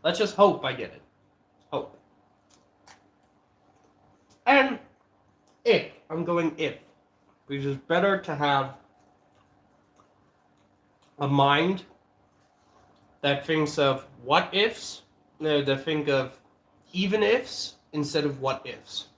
Let's just hope I get it. Hope. And I'm going if. Because it's better to have a mind that thinks of what ifs, that think of even ifs instead of what ifs.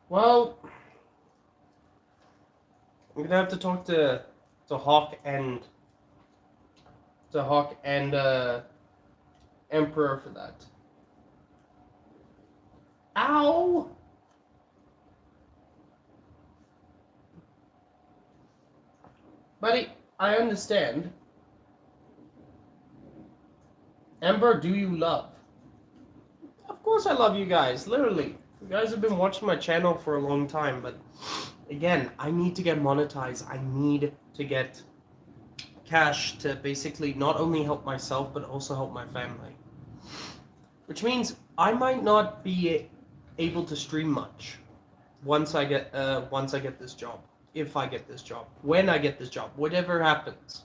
Well, I'm gonna have to talk to Hawk and Emperor for that. Ow! Buddy, I understand. Amber, do you love? Of course I love you guys, literally. You guys have been watching my channel for a long time, but again, I need to get monetized. I need to get cash to basically not only help myself, but also help my family. Which means I might not be able to stream much once I get this job. If I get this job. When I get this job. Whatever happens.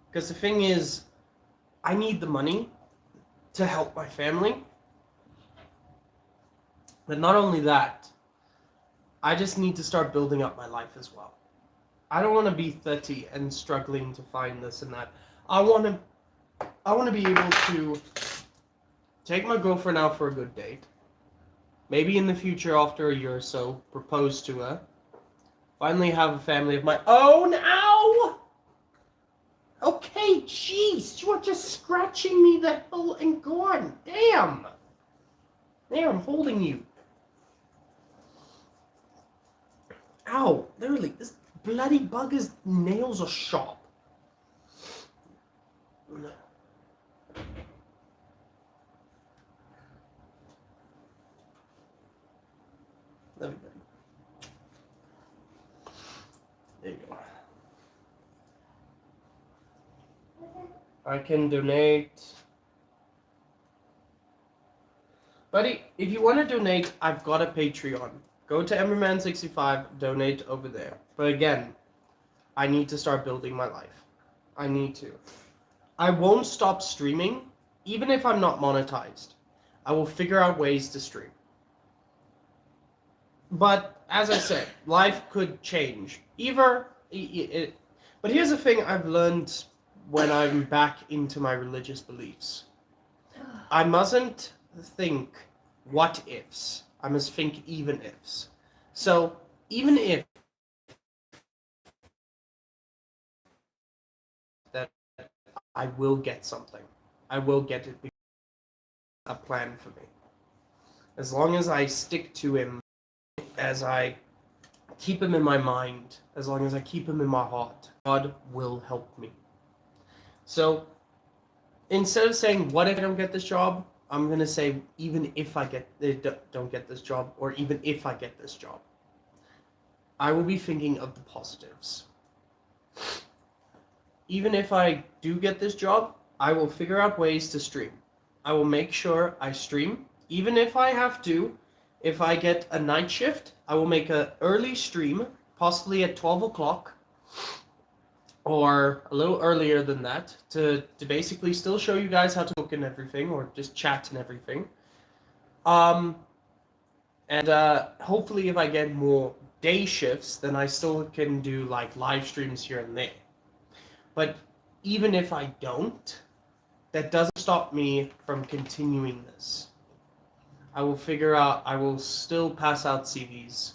Because the thing is, I need the money to help my family. But not only that, I just need to start building up my life as well. I don't want to be 30 and struggling to find this and that. I want to be able to take my girlfriend out for a good date. Maybe in the future, after a year or so, propose to her. Finally have a family of my own. Ow! Okay, jeez, you are just scratching me the hell and gone. Damn! There, I'm holding you. Ow, literally, this bloody bugger's nails are sharp. Let me go. There you go. I can donate. Buddy, if you want to donate, I've got a Patreon. Go to Emberman65, donate over there. But again, I need to start building my life. I need to. I won't stop streaming, even if I'm not monetized. I will figure out ways to stream. But, as I said, life could change. But here's the thing I've learned when I'm back into my religious beliefs. I mustn't think what ifs. I must think even ifs. So, even if that I will get something. I will get it because a plan for me. As long as I stick to him, as I keep him in my mind, as long as I keep him in my heart, God will help me. So, instead of saying, what if I don't get this job? I'm going to say, even if I don't get this job, or even if I get this job, I will be thinking of the positives. Even if I do get this job, I will figure out ways to stream. I will make sure I stream, even if I have to. If I get a night shift, I will make an early stream, possibly at 12 o'clock, or a little earlier than that, to basically still show you guys how to cook and everything, or just chat and everything. Hopefully if I get more day shifts, then I still can do like live streams here and there. But even if I don't, that doesn't stop me from continuing this. I will still pass out CVs.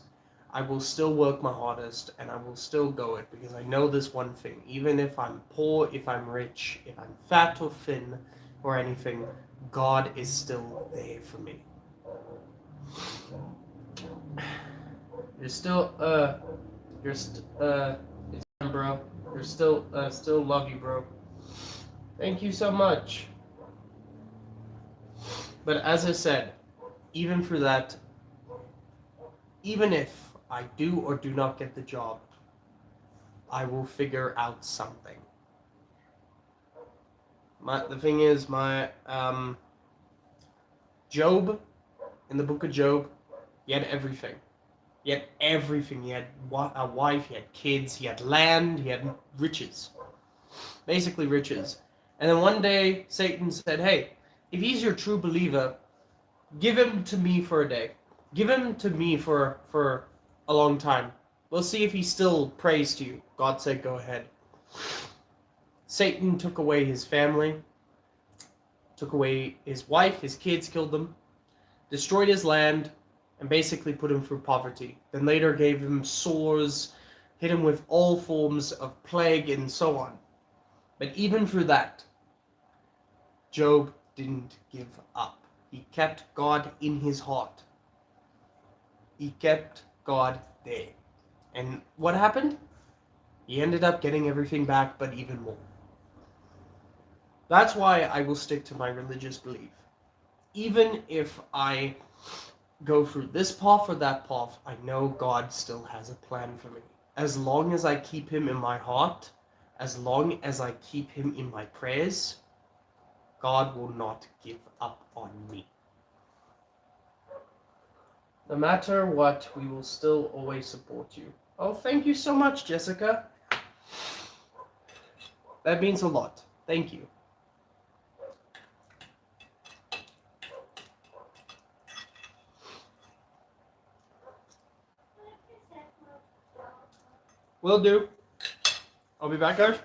I will still work my hardest, and I will still go it, because I know this one thing. Even if I'm poor, if I'm rich, if I'm fat or thin, or anything, God is still there for me. It's bro. You're still love you, bro. Thank you so much. But as I said, even for that, even if I do or do not get the job, I will figure out something. The thing is, Job, in the book of Job, he had everything. He had everything. He had a wife, he had kids, he had land, he had riches. Basically riches. And then one day, Satan said, hey, if he's your true believer, give him to me for a day. Give him to me for a long time. We'll see if he still prays to you. God said, go ahead. Satan took away his family, took away his wife, his kids, killed them, destroyed his land, and basically put him through poverty. Then later gave him sores, hit him with all forms of plague, and so on. But even through that, Job didn't give up. He kept God in his heart. He kept God there. And what happened? He ended up getting everything back, but even more. That's why I will stick to my religious belief. Even if I go through this path or that path, I know God still has a plan for me. As long as I keep him in my heart, as long as I keep him in my prayers, God will not give up on me. No matter what, we will still always support you. Oh, thank you so much, Jessica. That means a lot. Thank you. Will do. I'll be back, guys.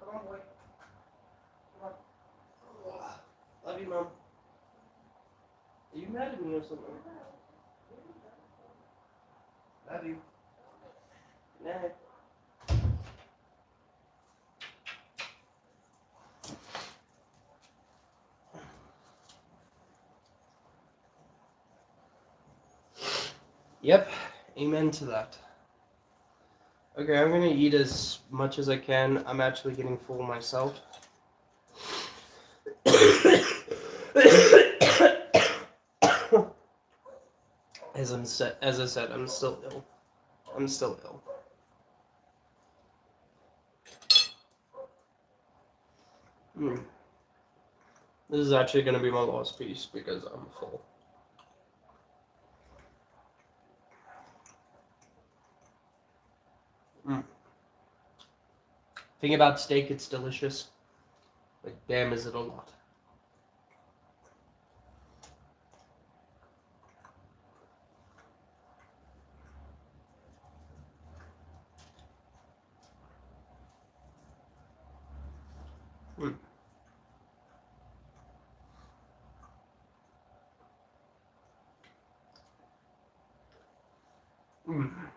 Come on, boy. Come on. Love you, Mom. Are you mad at me or something? Love you. Good night. Yep, amen to that. Okay, I'm gonna eat as much as I can. I'm actually getting full myself. As I said, I'm still ill. I'm still ill. This is actually gonna be my last piece because I'm full. Thing about steak, it's delicious. But damn, is it a lot. Mm. Mm.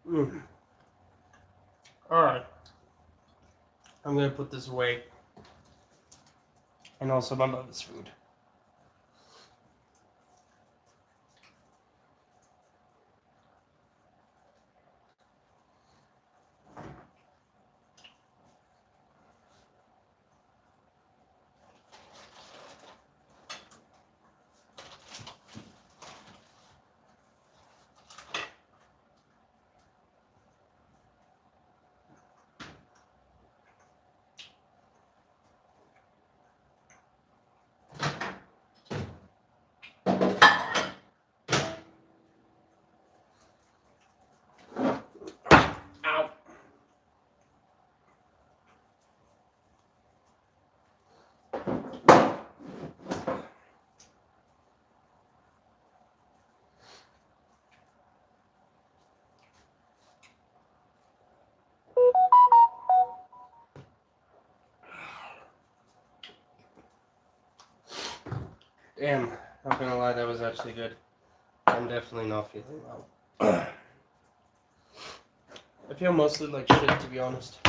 Mm. Alright. I'm gonna put this away. And also my mother's food. Ow. Damn, not gonna lie, that was actually good. I'm definitely not feeling well. I feel mostly like shit, to be honest.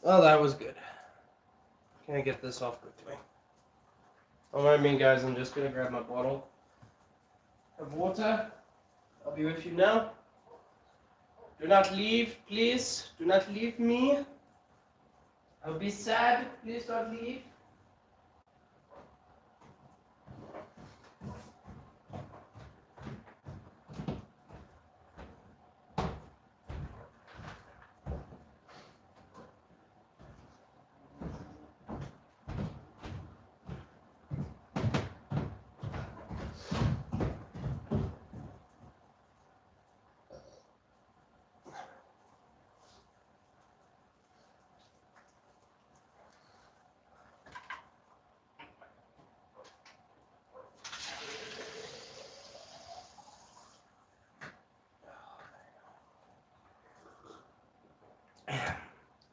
Well, that was good. Can I get this off quickly? Don't mind me, guys. I'm just gonna grab my bottle of water. I'll be with you now. Do not leave, please. Do not leave me. I'll be sad. Please don't leave.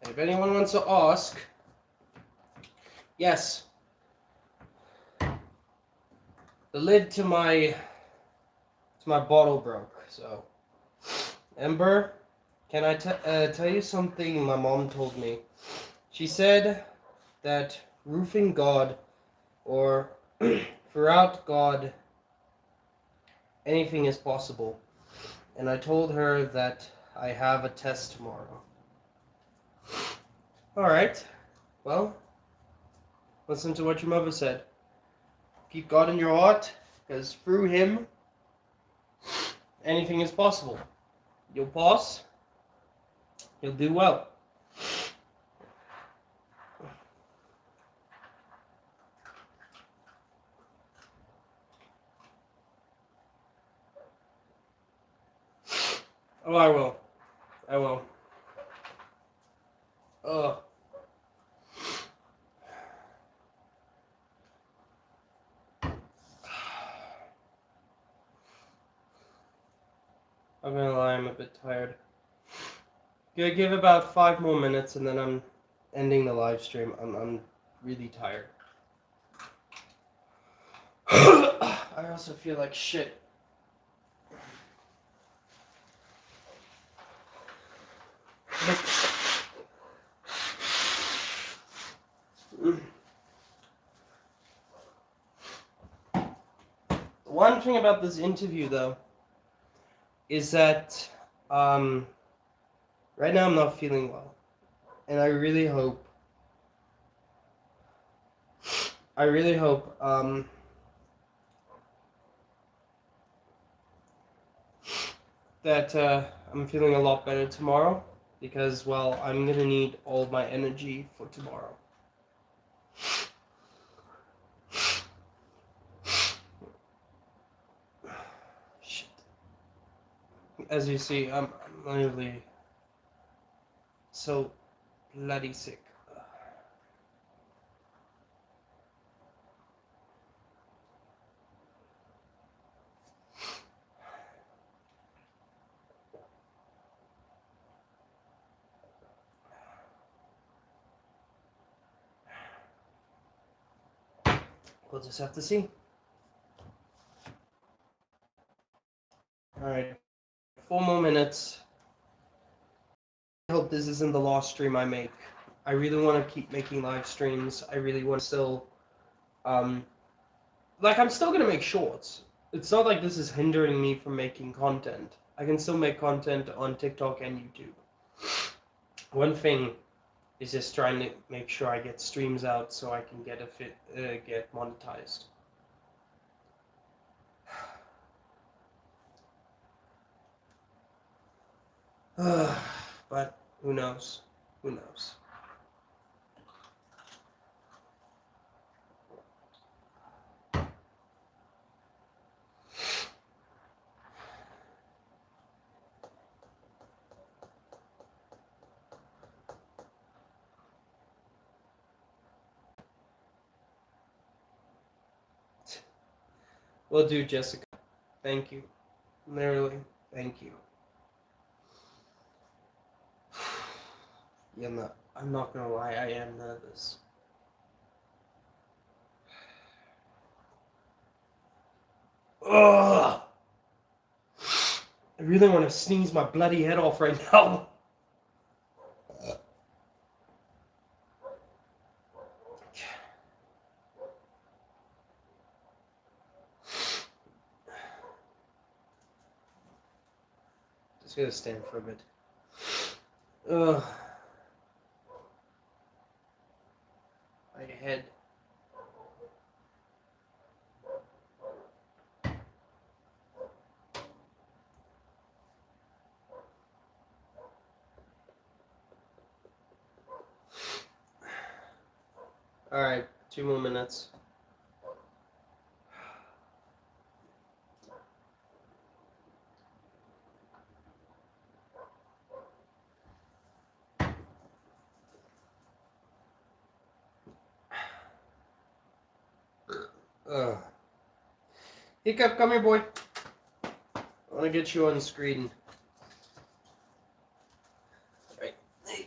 If anyone wants to ask, yes, the lid to my bottle broke. So, Ember, can I tell you something my mom told me? She said that roofing God or throughout God, anything is possible. And I told her that I have a test tomorrow. Alright, well, listen to what your mother said. Keep God in your heart, because through Him, anything is possible. You'll pass, you'll do well. Oh, I will. I will. Ugh. I'm gonna lie, I'm a bit tired. Gonna give about 5 more minutes and then I'm ending the live stream. I'm really tired. I also feel like shit. One thing about this interview, though, is that right now I'm not feeling well, and I really hope that I'm feeling a lot better tomorrow, because, well, I'm gonna need all my energy for tomorrow. Shit. As you see, I'm literally so bloody sick. We'll just have to see. Alright, 4 more minutes. I hope this isn't the last stream I make. I really want to keep making live streams. I really want to still, like, I'm still gonna make shorts. It's not like this is hindering me from making content. I can still make content on TikTok and YouTube. One thing is just trying to make sure I get streams out so I can get monetized. But who knows? Who knows? Will do, Jessica. Thank you. Literally, thank you. Yeah, I'm not gonna lie, I am nervous. Ugh! I really want to sneeze my bloody head off right now. Just gonna stand for a bit. Ugh. My head. Alright, 2 more minutes. Ugh. Hiccup, come here, boy. I want to get you on the screen. Right. There you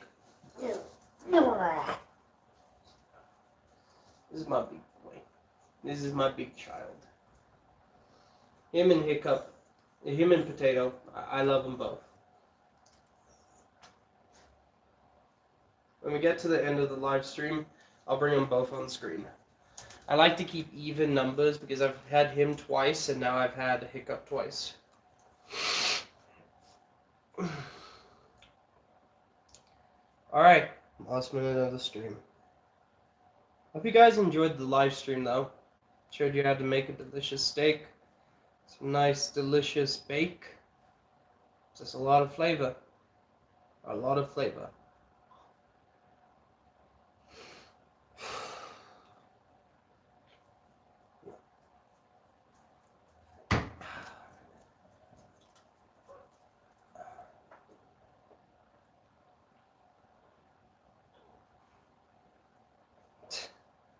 go. This is my big boy. This is my big child. Him and Hiccup. Him and Potato. I love them both. When we get to the end of the live stream, I'll bring them both on screen. I like to keep even numbers because I've had him twice and now I've had Hiccup twice. Alright, last minute of the stream. Hope you guys enjoyed the live stream though. Showed you how to make a delicious steak. Some nice delicious bake. Just a lot of flavor. A lot of flavor.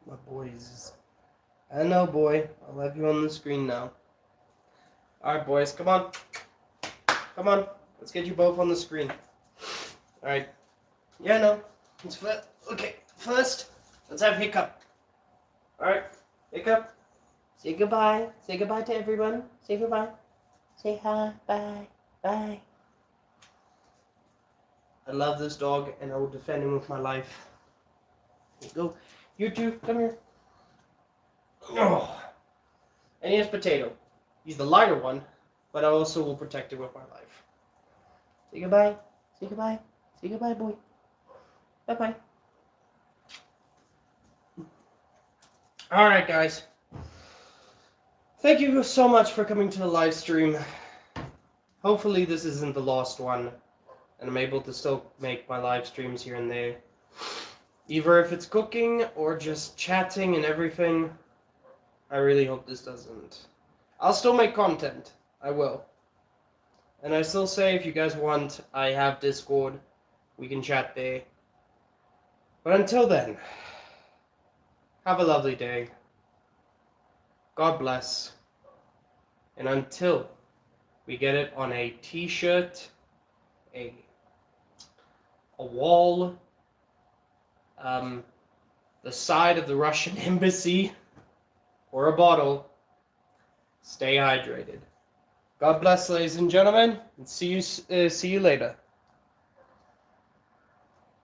My boys. I know, boy. I'll have you on the screen now. Alright, boys. Come on. Come on. Let's get you both on the screen. Alright. Yeah, no. It's flat. Okay. First, let's have Hiccup. Alright. Hiccup. Say goodbye. Say goodbye to everyone. Say goodbye. Say hi. Bye. Bye. I love this dog, and I will defend him with my life. Here you go. You two, come here. Oh. And here's Potato. He's the lighter one, but I also will protect him with my life. Say goodbye. Say goodbye. Say goodbye, boy. Bye-bye. Alright, guys. Thank you so much for coming to the live stream. Hopefully this isn't the last one, and I'm able to still make my live streams here and there. Either if it's cooking or just chatting and everything. I really hope this doesn't. I'll still make content. I will. And I still say if you guys want, I have Discord. We can chat there. But until then, have a lovely day. God bless. And until we get it on a t-shirt, a wall, the side of the Russian embassy, or a bottle, stay hydrated. God bless, ladies and gentlemen, and see you later.